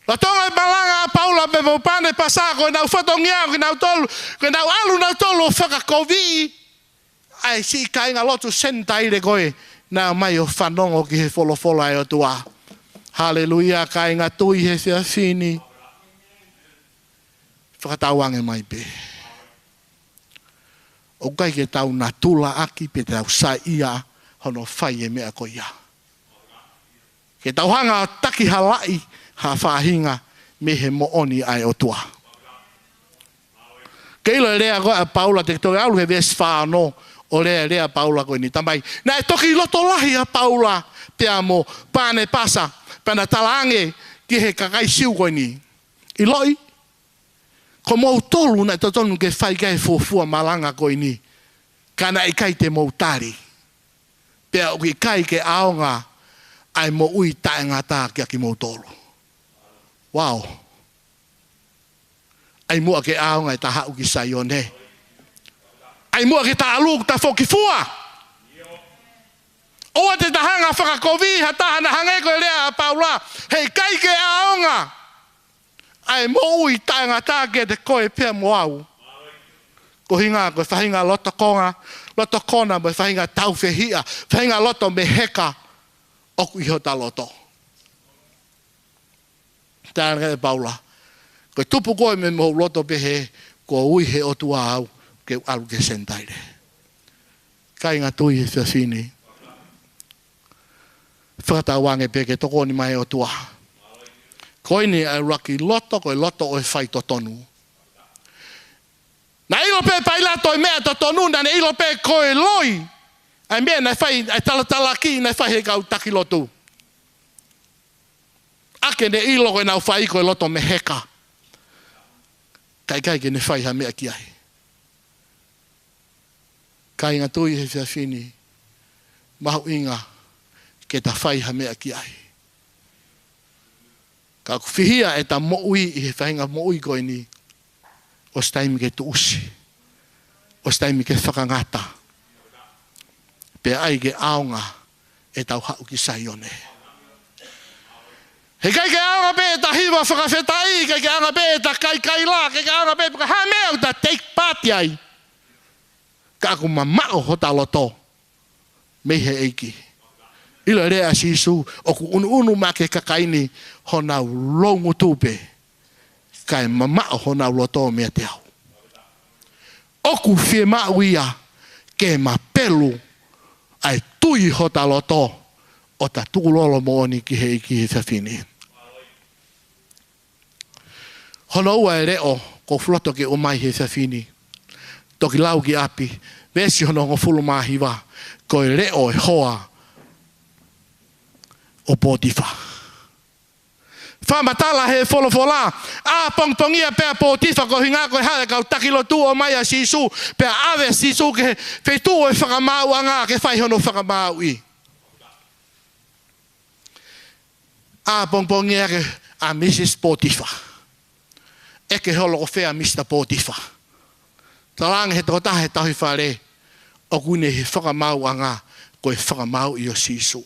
La tonga malanga a Paula pe mo pane pasa ko nau whatongia ko nau tolu ko nau alu nau tolu whakakovi ai si kainga lotu sentai le koe na mai o whanongo ki he folo ai o tua. Haleluia kainga tui he whia fini. Whakatauange mai pe. O kai ke tau na tula aki pe tau sa ia hono whai e mea ko ia. Ke tau hanga taki halai ha whahinga me he mooni ai o tua. Keilo rea koe a Paula te toi aulu he ves whaano o rea Paula koe ni tamai. Na e toki loto lahi a Paula pea mo pane pasa pana talange ki he kakai siu koe ni. I loi ko mou tolu na totonu ke whai kai fuafua malanga koe ni. Kana I kai te mou tari. Pea o ki kai ke aonga ai mo ui tae ngata kia ki mou tolu. Wow. Ai mua ke aonga I taha uki saione. Ai mua ke ta alu ta foki fua. Oa te tahanga whakakovi ha taha na hange koe lea a Paula. Hei kai ke aonga. Ai mo ui tae ngata ke te koe pia mo au. Ko hinga ko whahinga loto kona mo whahinga taufehia. Whahinga loto me heka oku iho ta loto. Tāna e Paula. Ko tupu koe me mo loto pehe ko ui he o tua au ke alu ke sentaire. Kai ngā tui he whiawhini. Whakatawange pe ke toko ni mai o tua. Koe ni ai raki loto, koe loto o e whai totonu. Na ilo pe pailato e mea totonu, na ilo pe koe loi. Ai mea na whai, ai talatalaki na whai he kau taki lotu. Ake ne ilo koe nau whai koe loto me heka. Kai ke ne whai ha mea ki ai. Kai ngā tui he whiawhini. Mahu inga ke ta whai ha mea ki ai. Ka whihia e ta moui I he whainga moui koe ni. O staimi ke tuusi. O staimi ke whakangata. Pe ai ke aonga e tau hau ki saione. He kai ke aonga pe e ta hiwa whakawhetai. Kai ke aonga pe e ta kai la. Kai ke aonga pe e ha mea o ta take party ai. Ka aku mamao hota loto. Me he eiki. Ilo rea sisu o ku unu ma ke kakaini hona longu tupe. Kai mamao hona loto mea te au. Oku fie mauia ke mapelu ai tui hota loto o ta tukulolo mooni ki he whiawhini. Hono ua e reo ko floto ke umai he whiawhini. Toki lau ki api. Vesi hono ngofulu mahiwa. Ko e reo e hoa o Potifa. Whamatala he wholofola. A pongpongia pea Potifa ko hinga koe hae kau takilo tu o mai a sisu. Pea awe sisu ke whetu o e whakamau anga ke whaihono whakamau I. A pongpongi ake a Mrs. Potifa. Eke holo o fea Mr. Potifa. Talang he tō tahe tahi whare. O kune he whakamau anga. Koe whakamau i o sisu.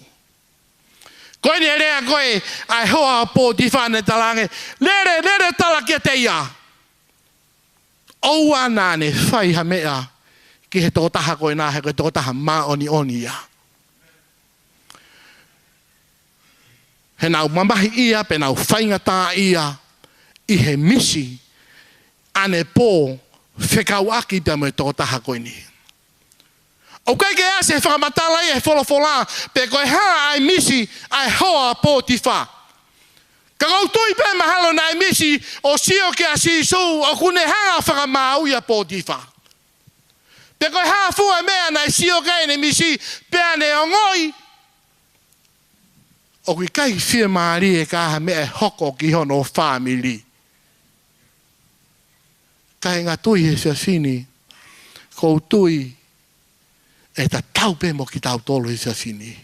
Koe ne rea koe. Ai hoa Potifa ne talange. Lere tala kia te ia. Oua nā ne whai ha mea. Ki he tō taha koe nā he koe tō taha mā oni ia. He nau mamahi ia, pe nau whaingata ia, I he misi, ane pō, whekau aki pia mo tō taha koe ni. O kai ke ase he whakamatala ia he wholofola, pe koe haa ai misi, ai hoa Potifa. Ka kautui pe mahalo na ai misi, o sio ke a sisu, o kune haa whakamau ia Potifa. Pe koe haa fua mea na sio ke ne misi, pe ane ongoi, o kui kai whia maari e kaha mea hoko ki hono family. Kai ngā tui he whiawhini, kou tui e ta tau pe mo ki tau tolo he whiawhini.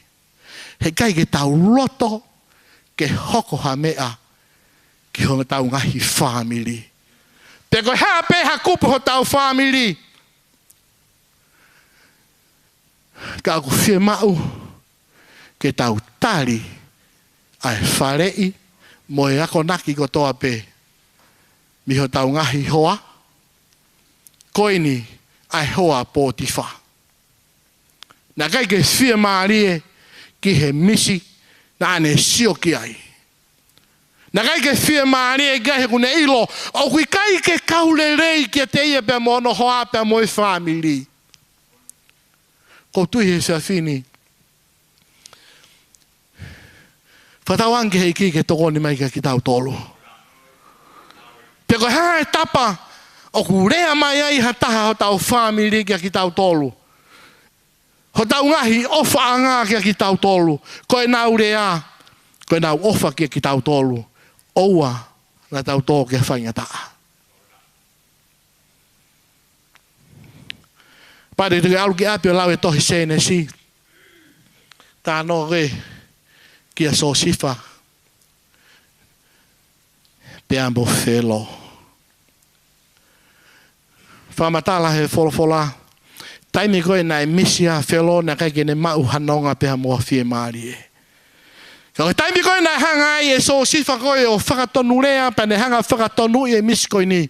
He kai ke tau loto ke hoko ha mea ki hono tau ngahi family. Pe koe haa pe ha kupu ho tau family. Ka aku whia mau ke tau tari ai wharei mo e ako naki ko toa pe mi ho tau ngahi hoa koini ai hoa Potifa na kai ke whia maarie ki he misi na ane sio ki ai na kai ke whia maarie ki he kune ilo o kui kai ke kaule rei ki te ia pe mono hoa pe mo e family ko tui he whiawhini whatawange hei ki toko ni mai ki tau tolu. Te koe hae tapa, o ku rea mai ai ha taha ho tau family ki tau tolu. Ho tau ngahi ofa anga ki tau tolu. Koe nau rea, koe nau ofa ki tau tolu. Oua na tau tō ki whainga taa. Pare te alu ki api o lau e tohi sene si. Tā no re. Kia so sifa pe ambo felo whamatala he wholofola taimi koe nai misia felo na kai kene mau hanonga pe hamoa fie maari e ka taimi koe nai hanga ai e so sifa koe o whakatonu rea pe ne hanga whakatonu i e misi koe ni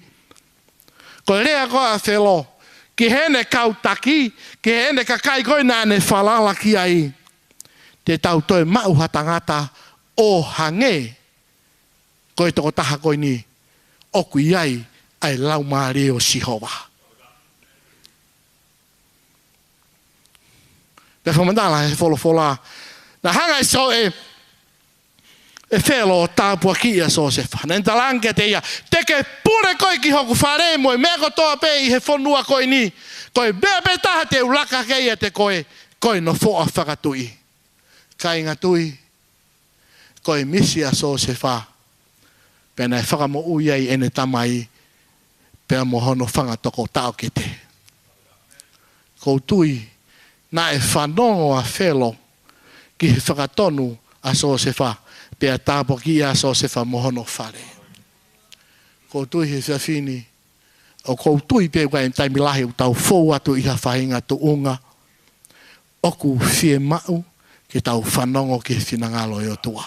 koe rea koe a felo ki hene kautaki ki hene kakai koe na ne whalala ki ai te tau toi mau hatangata o hange koe toko taha koe ni oku iai ai lau maare o Sihova. Te whamandala he wholofola na hanga so e whelo o tāpua ki a so se wha. Nen talange te ia teke pure koe ki hoku whare moe mea ko toa pe I he whonua koe ni koe bea pe taha te ulaka kei a te koe no fo a whakatui. Kai ngā tui, koe misi a so se wha, pēnei whakamo uiai ene tamai, pēa mo hono whangatoko tau ke te. Kou tui, nā e whanongo a whelo, ki he whakatonu a so se wha, pēa tāpo ki a so se wha mo hono whare. Kou tui he whiawhini, o kou tui pēa kai taimilahi u tau fou atu I ha whahinga tu unga, oku whie mau, ke tau whanongo ke whinangalo e o tua.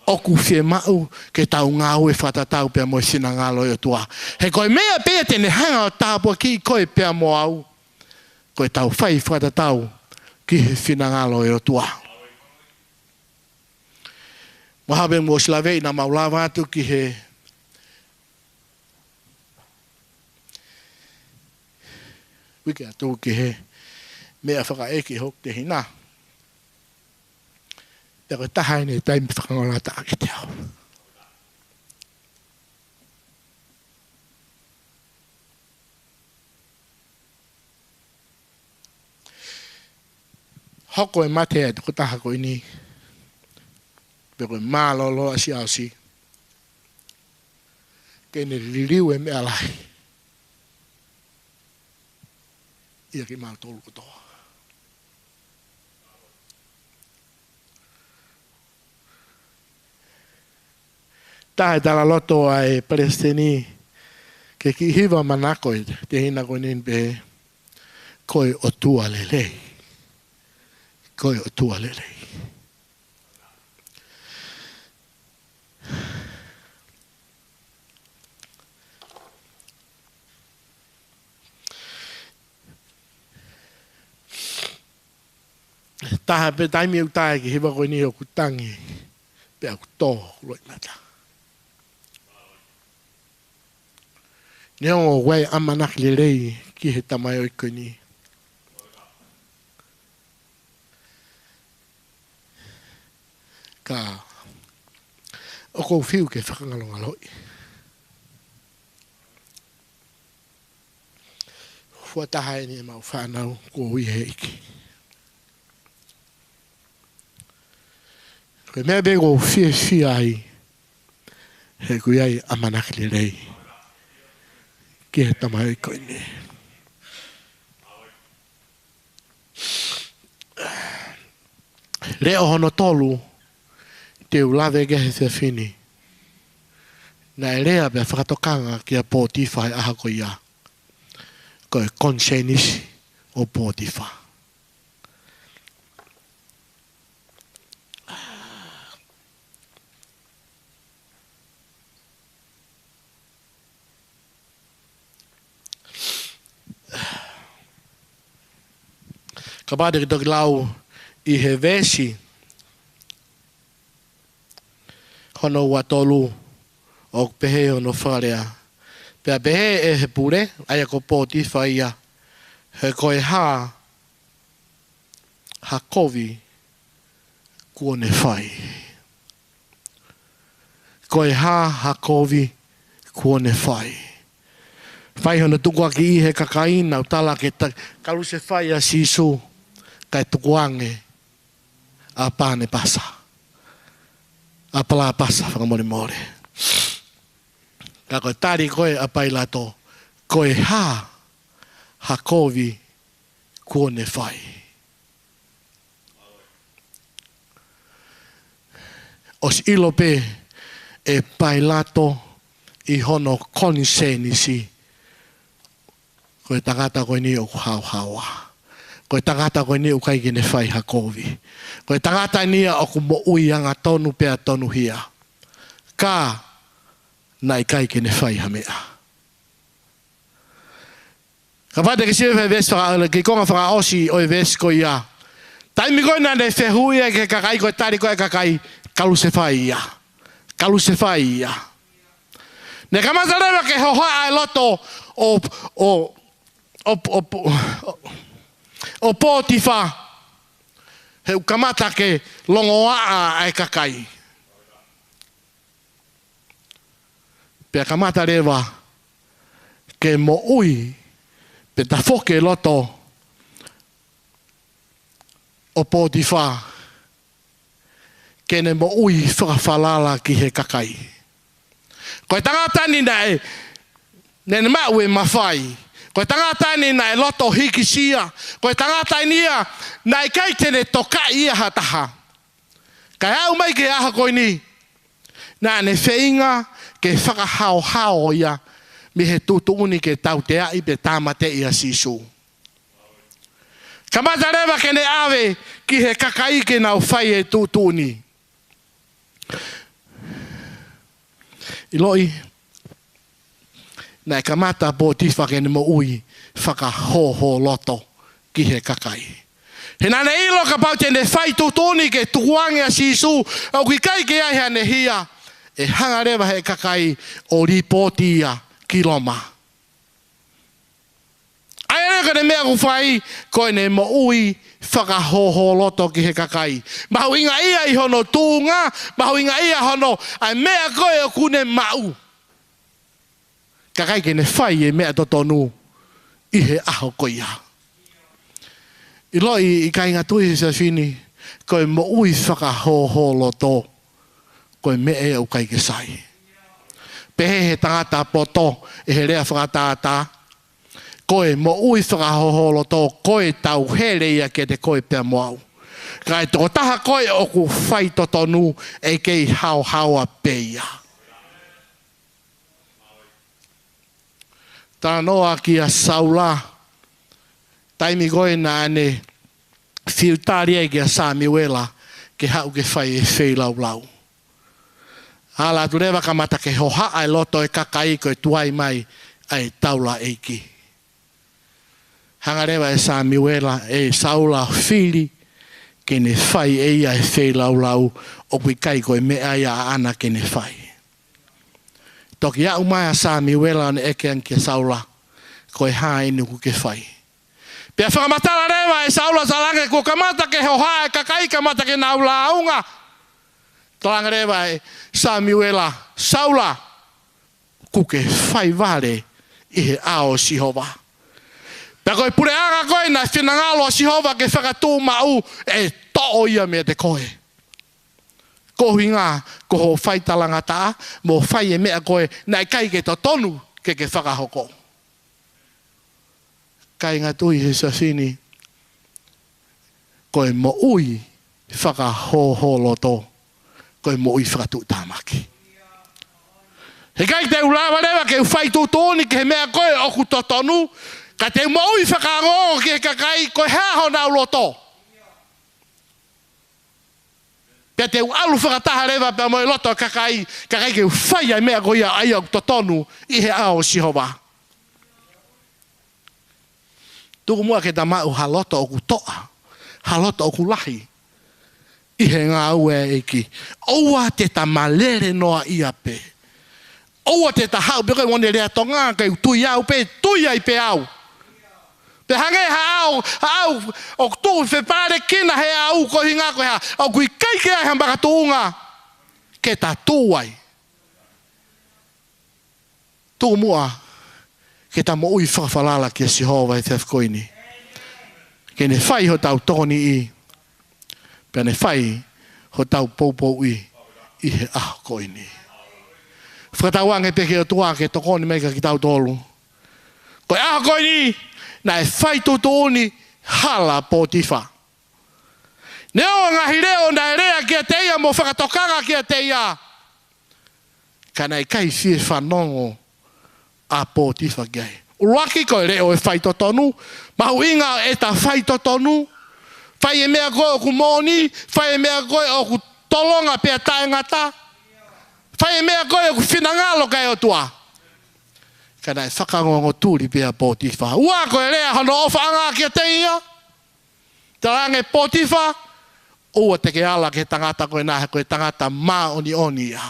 Oku whie mau ke tau ngāu e whatatau pia mo e whinangalo e o tua. He koe mea pēa tene hanga o tāpua ki koe pia mo au. Koe tau whai whatatau ki he whinangalo e o tua. Mahabe mo Slavei na maulawa atu ki he wiki atu ki he mea whakaeki hok te hina. Te koe tahai nei taimi whakangola ta ki te au. Hoko e mate e te taha koe ni. Pe koe mālolo a si au si. Kene ririu e mea lai. Ia ki mālo tolu kotoa. tahe tala loto ai Palestini ke ki hiva manako te hina konin pe koe o tua lelei. Koe o tua lelei. Taha pe taimi au tae ki hiva koe ni o kutangi pe au tō loi mata. Nea o wai amanak le rei ki he tamai o koe ni. Ka o kou whiu ke whakangalonga loi. Fuataha e ni e mau whanau ko hui he iki. Koe mea bego fie ai he kui ai amanak le rei ki he tamai koe ni. Leo hono tolu te ulawe ke he se fini. Na e rea bea whakatokanga ki a pōtiwhai aha ko ia. Koe konsenisi o pōtiwha. Ka pāte ki toki lau i he vesi hono ua tolu o pehe hono wharea. Pea pehe e he pure, aia ko pōtiwha ia, he koe ha kovi kuone whai. Koe ha kovi kuone whai. Whai hono tukua ki i he kakaina o tala ke kalu se whai a sisu kai tukuange a pāne pasa. A pala pasa whakamore more. Ka koe tari koe a pai lato, koe ha kovi kuone whai. Os ilope e pai lato i hono konsenisi. Koe tangata koe ni o hau. Koe tangata koe ni o kai kene whai ha kovi. Koe tangata ni o kumo uianga tonu pea tonu hia. Ka nai kai kene whai ha mea. Ka pate ke siwe ves whakaala, ki konga whakaosi o e ves ko ia. Taimi koe nane whehui e ke kakai koe tari koe kakai kalu se whai ia. Kalu se whai ia. Ne kamata rewa ke hoha ai loto o pōtiwha he kamata ke longoa ai kakai. Pea kamata rewa ke mo ui pe ta whoke loto o pōtiwha ke ne mo ui whakawhalala ki he kakai. Koe tangata ni nei ne mau e mawhai. Koe tangata ni nei loto hiki sia. Koe tangata ni ia nei kai tene toka ia hataha. Kai au mai ke aha koe ni. Nā ne wheinga ke whakahao ia mi he tutuuni ke tau te ai pe tāmate ia sisu. Kamata rewa ke ne awe ki he kakai ke nau whai e tutuuni. Iloi, nai kamata pōtiwha ke ne mo ui whakahoho loto ki he kakai. He nane ilo ka pau te ne whai tutuuni ke tukuange a sisu au ki kai ke ai hane hia e hangarewa he kakai o ripoti ia ki Roma. Ai reka ne mea ku whai koe ne mo ui whakahoho loto ki he kakai. Mahu inga ia i hono tūnga, mahu inga ia hono ai mea koe o kune mau. Kakai ke ne whai e mea totonu i he aho koia. I loi i kai ngā tui he sa whini, koe mo ui whakahoho loto, koe me e au kai ke sai. Pehe he tangata poto e he rea whakatata, koe mo ui whakahoho loto, koe tau here ia ke te koe pia moau. Kai tō taha koe o ku whai totonu e kei hau haua peia. Tanoa kia saula. Taimi koe na ane filtaria kia Samuela ke hau ke whai e whei lau lau. Ala tu rewa kamata ke hoha ai loto e kakai koe tuai mai ai taula eiki. Hanga rewa e Samuela e saula fili ke ne whai e ia e whei lau lau o kui kai koe mea ia ana ke ne whai. Toki au mai a Samuela ne eke an ke saula koe haa inu ku ke whai. Pea whakamatala rewa e saula salange ko kamata ke hoha e kakai kamata ke naula aunga. Talanga rewa e Samuela saula ku ke whai vare i he ao Sihova. Pea koe pure anga koe na whinangalo Sihova ke whakatū mau e to'o ia mea te koe. Kohi ngā koho whai talanga tā, mo whai e mea koe nai kai ke to tonu ke whakahoko. Kai ngā tui he sawhini, koe mo ui whakahoholoto, koe mo ui whakatū tāmaki. He kai te ulawa rewa ke whai tūtoni ke mea koe oku to tonu, ka te mo ui whakarongo ke kakai koe haho nau loto. Pea te alu whakataha rewa pea moe loto kakai ke whai ai mea koe ai au to tonu i he ao Sihova. Tuku mua ke ta mau haloto oku toa, haloto oku lahi. I he ngā ue eki. Oua te ta malere noa ia pe. Oua te ta hau pe koe mone rea tonga kei tui au pe, tui ai pe au. Pe hange ha au, o tu fe pare kina he au ko hinga ko ha, o kui kai ke ai hambaka tuunga. Ke ta tuai. Tuku mua. Ke ta mo ui whakawhalala ki a Sihova e te koini. Ke ne whai ho tau toni i. Pea ne whai ho tau poupou i he aho koini. Whakatau ange peke o tua ke tokoni meika ki tau tolu. Koe aho koini, na e whai tōtoni hala Potifa. Neo ngahi reo na e rea ki a teia mo whakatokanga ki a teia. Ka nei kai fie whanongo a Potifa gai. Uruaki koe reo e whai totonu, mahu inga e ta whai totonu, whai e mea koe o ku moni, whai e mea koe o ku tolonga pia taengata, whai e mea koe o ku whinangalo kai o tua. Kana e whakangongo tūri pia Potifa. Ua koe rea hono o whaanga kia teia, tarange Potifa, ua teke ala ke tangata koe nahe koe tangata maa oni ia.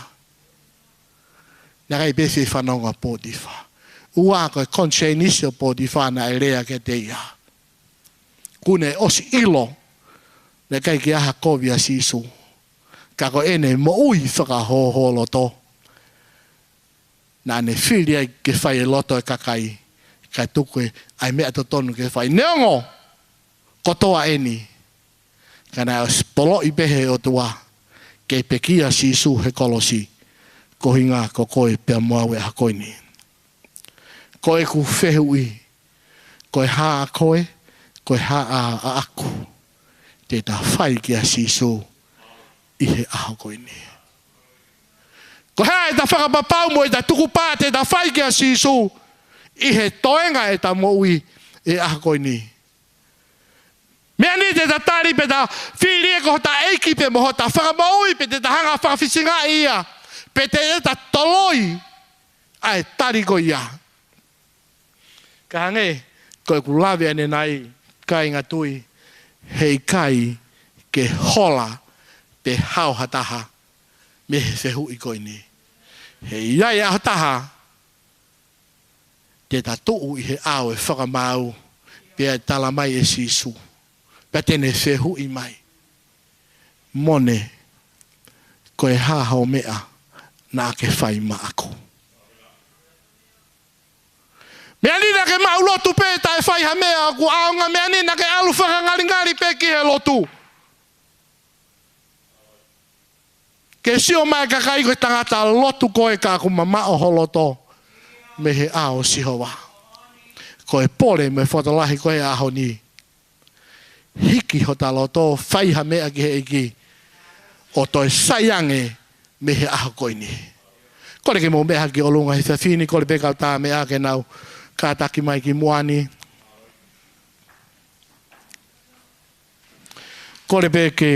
Nā kai besi whanonga Potifa. Ua koe konse inisio Potifa na e rea ke teia. Kune osi ilo, ne kai ki aha kovia sisu. Ka koe ene mo ui whakahoholo to. Nā ne whiri ai ke whai e loto e kakai. Kai tukue ai mea to tonu ke whai. Neongo, kotoa eni. Ka nā spolo i pehe o tua. Ke pekia sisu he kolosi. Ko hinga ko koe pia moawe a koini. Koe ku whehui. Koe haa koe. Koe haa a aku. Te ta whai ki a sisu. I he aho koini. Ko hea e ta whakapapau mo e ta tukupā te ta whai ki a sisu. I he toenga e ta moui e aho koini. Mea ni te ta tari pe ta whiri e ko hota eiki pe mo hota whakamoui pe te ta hanga whakawhisinga ia. Pe te e ta toloi ai tari ko ia. Ka hange, koe ku lawe ane nai kai ngā tui hei kai ke hola pe hau hataha me he whehu i koini. Hei iai a hataha te ta tuu i he au e whakamau pe a tala mai e sisu. Pe tene whehu i mai. Mone koe hahau mea nā ke whai ma ako. Mea nina ke mau lotu pe tae whai ha mea aku aonga mea nina ke alu whakangari pe ki he lotu. Ke sio mai kakai koe tangata lotu koe ka ku mamao holoto me he ao Sihova. Koe pole me whotalahi koe aho ni. Hiki ho ta loto whai ha mea ki he iki o toi saiange mehe aho koini. Kore ke mo meha ki olunga he whiwhini, kore pekau tā mea ke nau Ka taki mai ki moani. Kore pe ke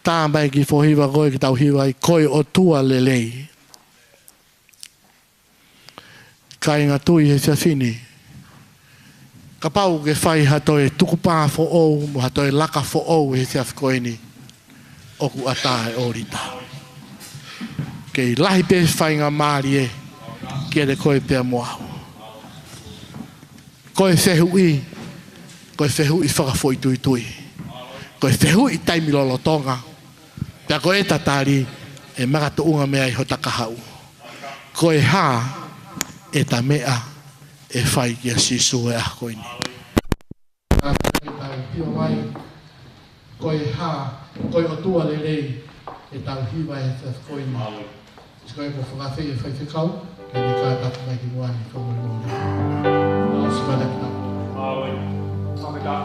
tā mai ki whohiwa koe ki tau hiwa i koe o tua lelei. Ka inga tui he siasini. Ka pau ke whai hatoe tukupā fo ou, mo hatoe laka fo ou he sias koe ni. Oku atae orita. Kei lahi pe whai ngā maari e, kia de koe pia moau. Koe whehu i, koe whehu i whakafoi tui tui. Koe whehu i taimi lolo tonga. Pea koe e tatari, e magato unga mea i hota kahau. Koe hā, e ta mea, e whai kia sisu e a koe ni. Koe hā, koe o tua le rei, e tau hiwa e tas koe ni. Koe ko whakawhi e whai te kau, ke ni kā tapu mai ki muani, koe mori mori. Nā sipana ki tau. Aoi. Mamita.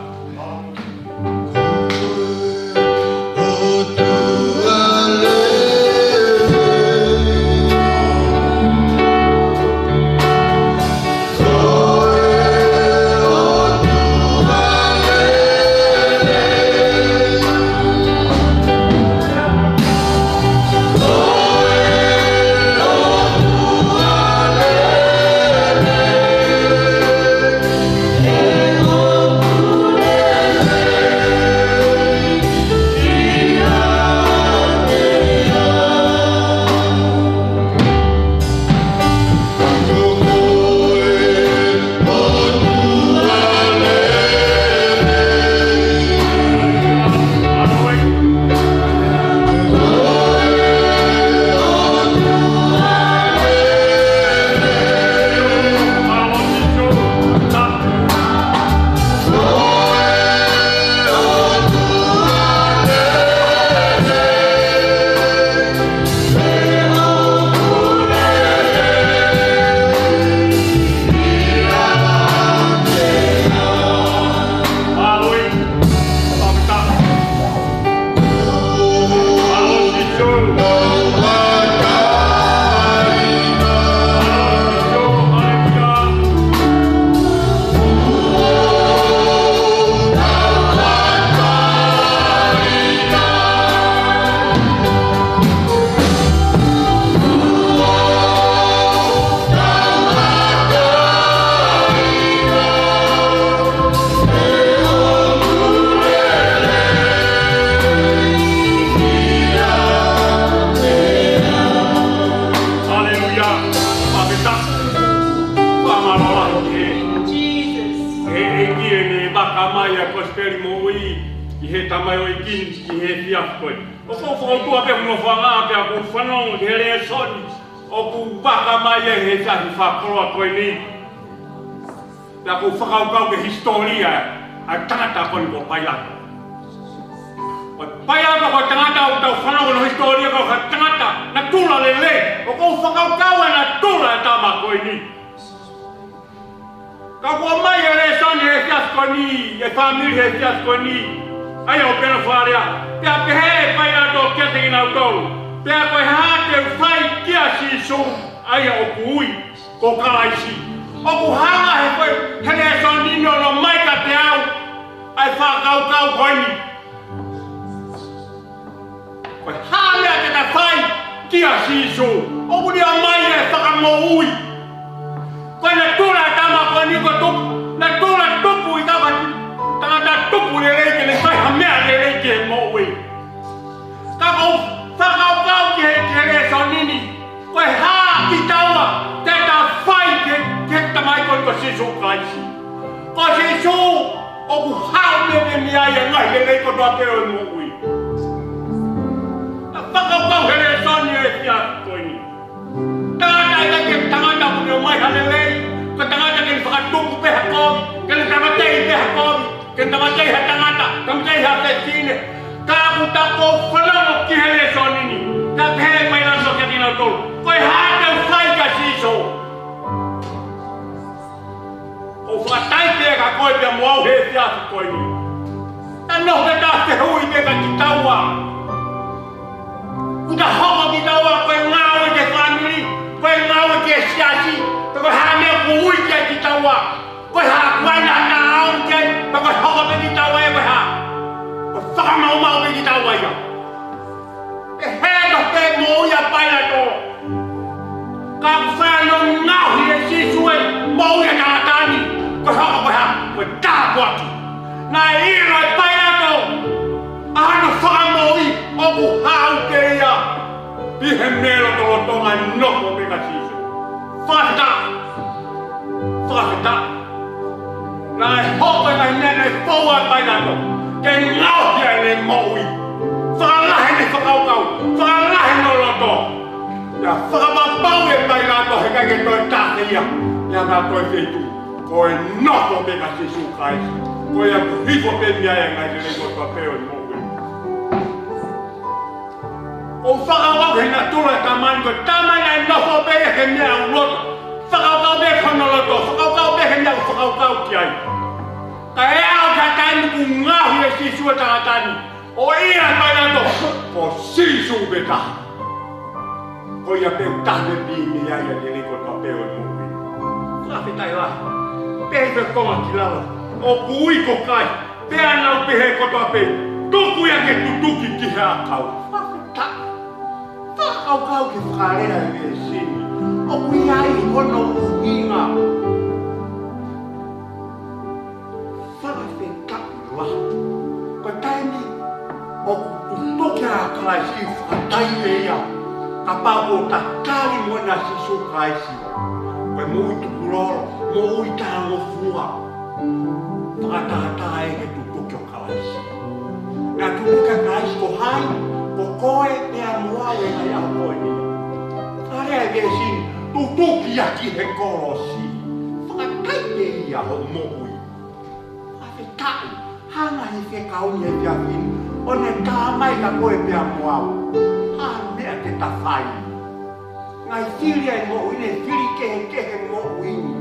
Koe ngāwe ke siasi, koe hāmea kuhui kia ki taua. Kafano ngau ye sisue mau ya tani ko ta kwatu na ira payato ano famoi oku hauke ya bihemelo tolotonga noko meka sisu fata na hope na nene poa payato ke ngau ya le moi fala hene fala hene loto ya fama pau e payato heka ke to takia ya na to fetu ko noko meka sisu kai ko ya hivo pe mia ya ngai le ko papel mo o whakawau he na tula tamani ko tamani ai nofo be he mea uloto whakawau be whanoloto whakawau be he mea whakawau ki ai ka e au ka tani ku ngahu e sisua tangatani o ia mai nato ko sisu be taha ko ia peu tahne bimi ai a nere ko papel mo whakawhitai la pehe konga ki lawa o kui ko kai pe anau pehe ko papel tuku ia ke tutuki ki he akau kau ki whakarera e Simi. O kui ai hono uhinga. Whakawheta ua. Ko taimi o kutokia kaisi whakatai ea. Ka pāpo ta tari mona sisu kaisi. Koe mui tukuroro, mui tāngo fua. Whakatata e ke tutokio kaisi. Nā tutukia kaisi ko hai. Ko koe pea moale ai au koe ni. Karea e sin, tutuki aki he korosi. Whakatai pe ia ho moui. Whawhetai, hanga hi ke kauni e pia fin. O ne tāmai ka koe pea moau. Ha mea te tawhai. Ngai whiria e moui ne whiri kehe moui ni.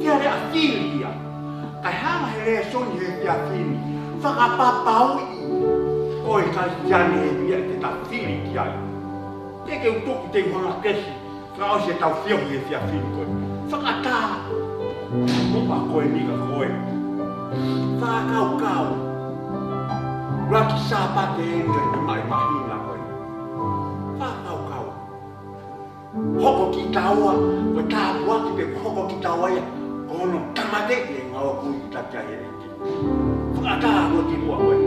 Whiare a whiria. Kai hanga he rea soni he pia fin. Whakapapau i. Oi kai jane e mia te ta whiri ki ai. Te ke utoki te wanga kesi. Whakao se tau whiohi e whia whiri koe. Whakatā. Mopa koe nika koe. Whakau. Raki sāpate e nui mai mahina koe. Whakau. Hoko ki taua. Koe tāpua ki pe hoko ki taua ia. Kono tamate e ngau kui ki takia e reki. Whakatā koe ki mua koe.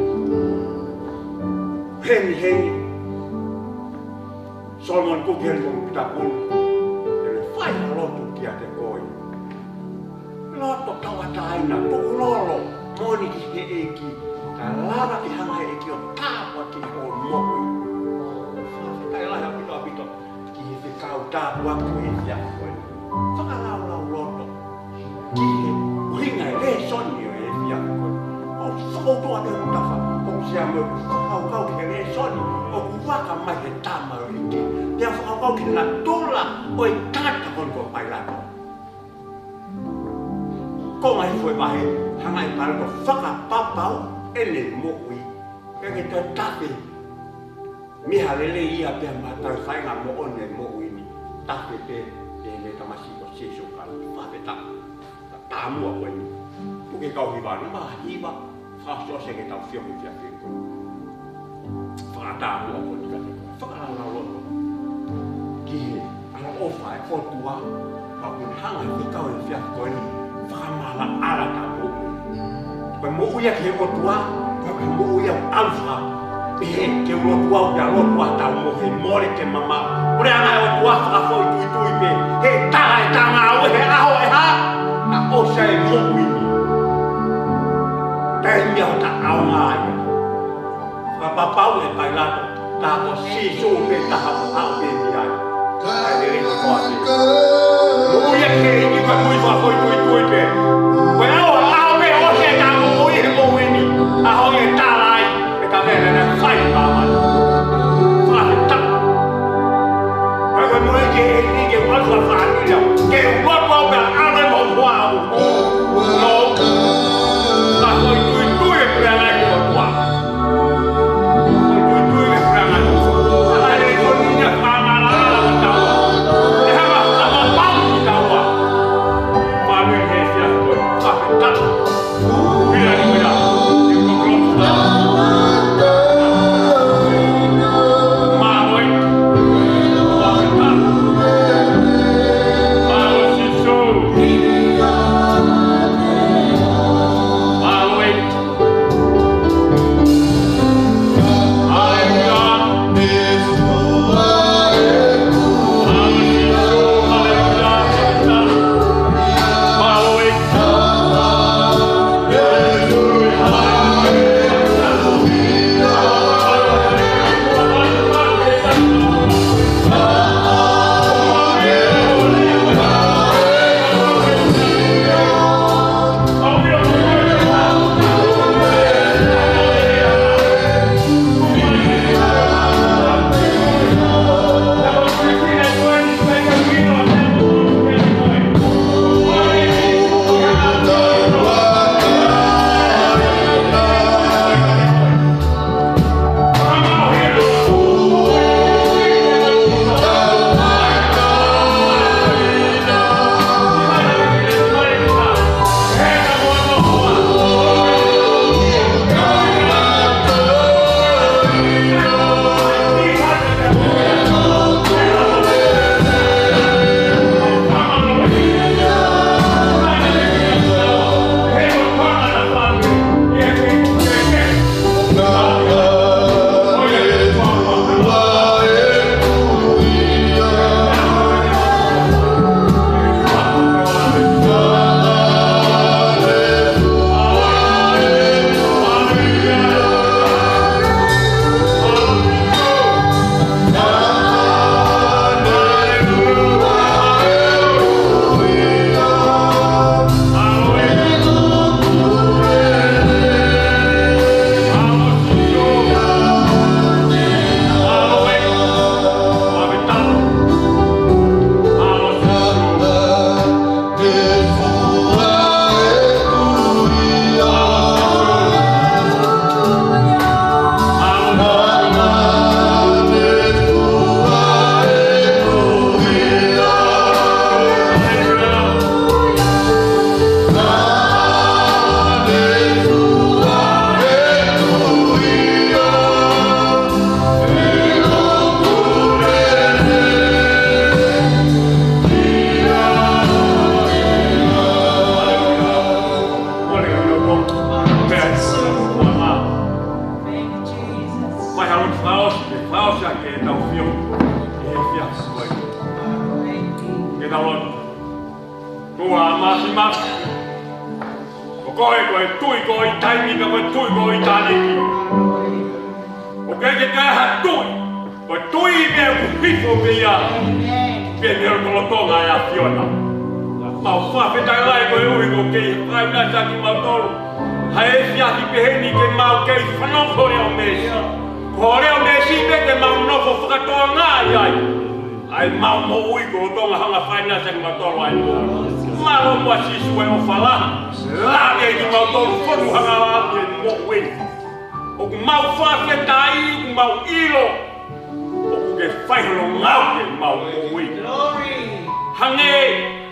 Heni. Solomone kukieli ko Pita Pulu. Ele whai na loto kia te koi. Loto tawata aina, tuku lolo. Moni ki he eki. Ka lava ki hanga he eki o tāpua ki o mokui. Kai laha pito. Ki he te kau tāpua ki he whia koi. Whakalau loto. Ki he uhinga e le soni o he whia koi. O whakautoa te hutafa. Sia mo whakau ki he soni o kuwaka mai he tāma o riki. Pea whakau ki na tōla o i tāta kon ko pai lato. Ko mai fwe mahe, hanga i pare ko whakapapau ene mo'ui. Pea ke te tape. Miha lele ia pea matai whainga mo one mo'ui ni. Tape pe me tamasi ko sesu kala. Whapeta. Tāmua koe ni. Puke kau hiwa ni maha hiwa. Whakasio se ke tau whiohi whia whia. Whakatā mua ko ni kate. Whakarau loto. Ki he, ala ofa e kotua. Whakun hanga i kau e whia koe ni. Whakamala ala tā mo'u. Koe mo'u ia ki he kotua. Koe mo'u ia alfa. Pehe ke ulotua o pia lotua tau mo he more ke mama. Ure ana e otua whakafo i tui pe. He tala e tama au he aho e ha. Na osa e mo'u i. Pea mia o ta au ngāia. Whakapapau e pai lato. Tāko sisu pe taha au pe miai. Ai le reko koa pe. Uia ke iki ka tui whakoi tui pe. Koe au pe o se ta mo ui he mo wini. Aho e tālai. E ka mene ne whai pāmai. Whakita. Koe mo e ke ike walua whakira. Ke wakwa pe ale mo wau. No. Kita on tua masi. Koe tui koe taimi ka koe tui koe taniki. Okei ke ha tui. Koe tui me ku hifo mea. Pia mea kolo tonga ya Fiona. Mau whawhetai lai koe ui ko kei pai na saki mau tolu. Hae fiati peheni ke mau kei whanofo reo mesi. Ko reo mesi me ke mau nofo whakatoa ngā iai. Ai mau mo ui ko tonga hanga pai na saki mau tolu ai mo. Malo mua sisu e o whalaha. Lage ki mau tolu whanu hanga ake mo ui. O ku mau whawhetai, o ku mau ilo. O ku ke whaiholo ngau ke mau mo ui. Hange,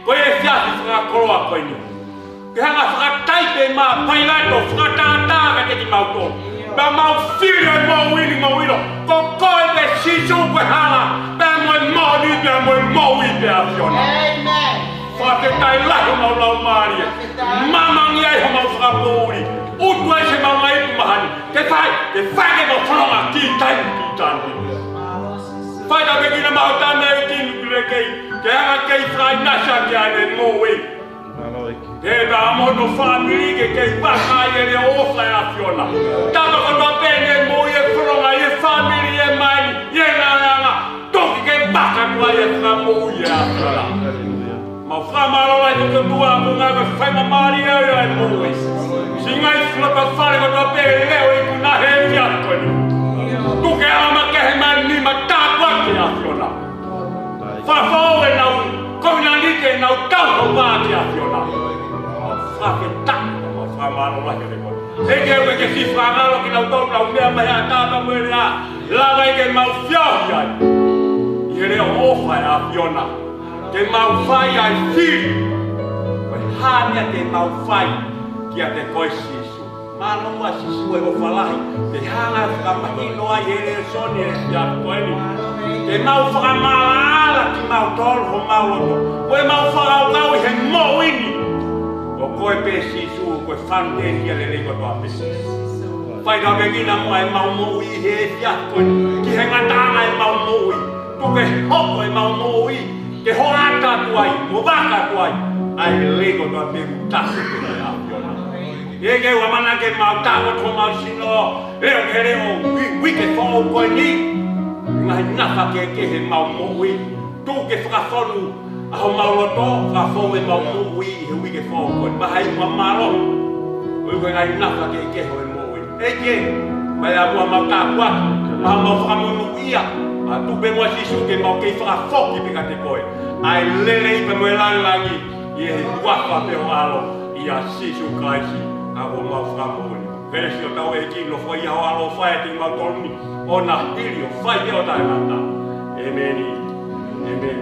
koe e fiasi whakakoroa koe ni. Ke hanga whakatai pe maa pailato, whakatātāka ke ki mau tolu. Pea mau whiri e mau ui mau ilo. Ko koe pe sisu koe hala. Pea moe mau ni, pea moe mau ui pe a Fiona. Amen. Whakatai lahi mau lau maaria. Mamangi ai ho mau whakapouri. Utu ai se mau ngai pumahani. Ke whai ke mau whanonga ki tāni. Whai ta pekina mau tāne e ki nukure kei. Ke hanga kei whai nasa ki ane mō wei. Ke ta amono whamiri ke kei whakai e reo ofa e a Fiona. Tata kotoa pene mō i e whanonga i e whamiri e maini. I e ngā toki ke baka kua i e whakapouri e a Fiona. Mau whamarora i te tua ko ngā koe whainga maari au ai mōi. Si ngai whulapa whare ko tō pere leo i kuna he fiat koe ni. Tuke ama kehe mai ni ma tāpua ke a Fiona. Whawhau e nau, koina nike e nau tau hau wā ke a Fiona. Whake tak, mau whamarora i te koe. Eke ue ke si whanaro ki nau tau nau mea mai a tāta mwere a. Laga i ke mau whiahi ai. I reo ofa e a Fiona. Ke mau whai ai whiri. Koe hānia te mau whai kia te koe sisu. Mānoa sisu e o whalahi. Te hanga whakamahino ai e reo soni e kia koe ni. Ke mau whakamala ki mau tolu ho mau loto. Koe mau whakaukau i he mōini. O koe pe sisu koe whante kia le reiko toa pe. Whai ka pekina mua e mau mōi he e kia koe ni. Ki he ngatanga e mau mōi. Tuke hoko e mau mōi. Ke hoata tuai, mo waka tuai, ai lego toa peru tasu te a Fiona. Eke ua mana ke mau tawa tō mau sino, reo ke reo wike whao koe ni. Ngai nafa ke he mau moui, tū ke whakawhonu, aho mau loto, whakawhau e mau moui i he wike whao koe. Mahai mua maro, ui koe ngai nafa ke ho e moui. Eke, mai a mua mau tāpuaki, maha mau whakamonu ia. A tupe mua sisu ke mau kei whakafoki pika te koe. Ai lele i pe moe langi i e waka pe o alo i a sisu kaisi a o mau whakamoni. Peresio tau e kino fo i hao alo whai ati mau tolni. O na hiri o whai e o tae nata. Emeni. Amen.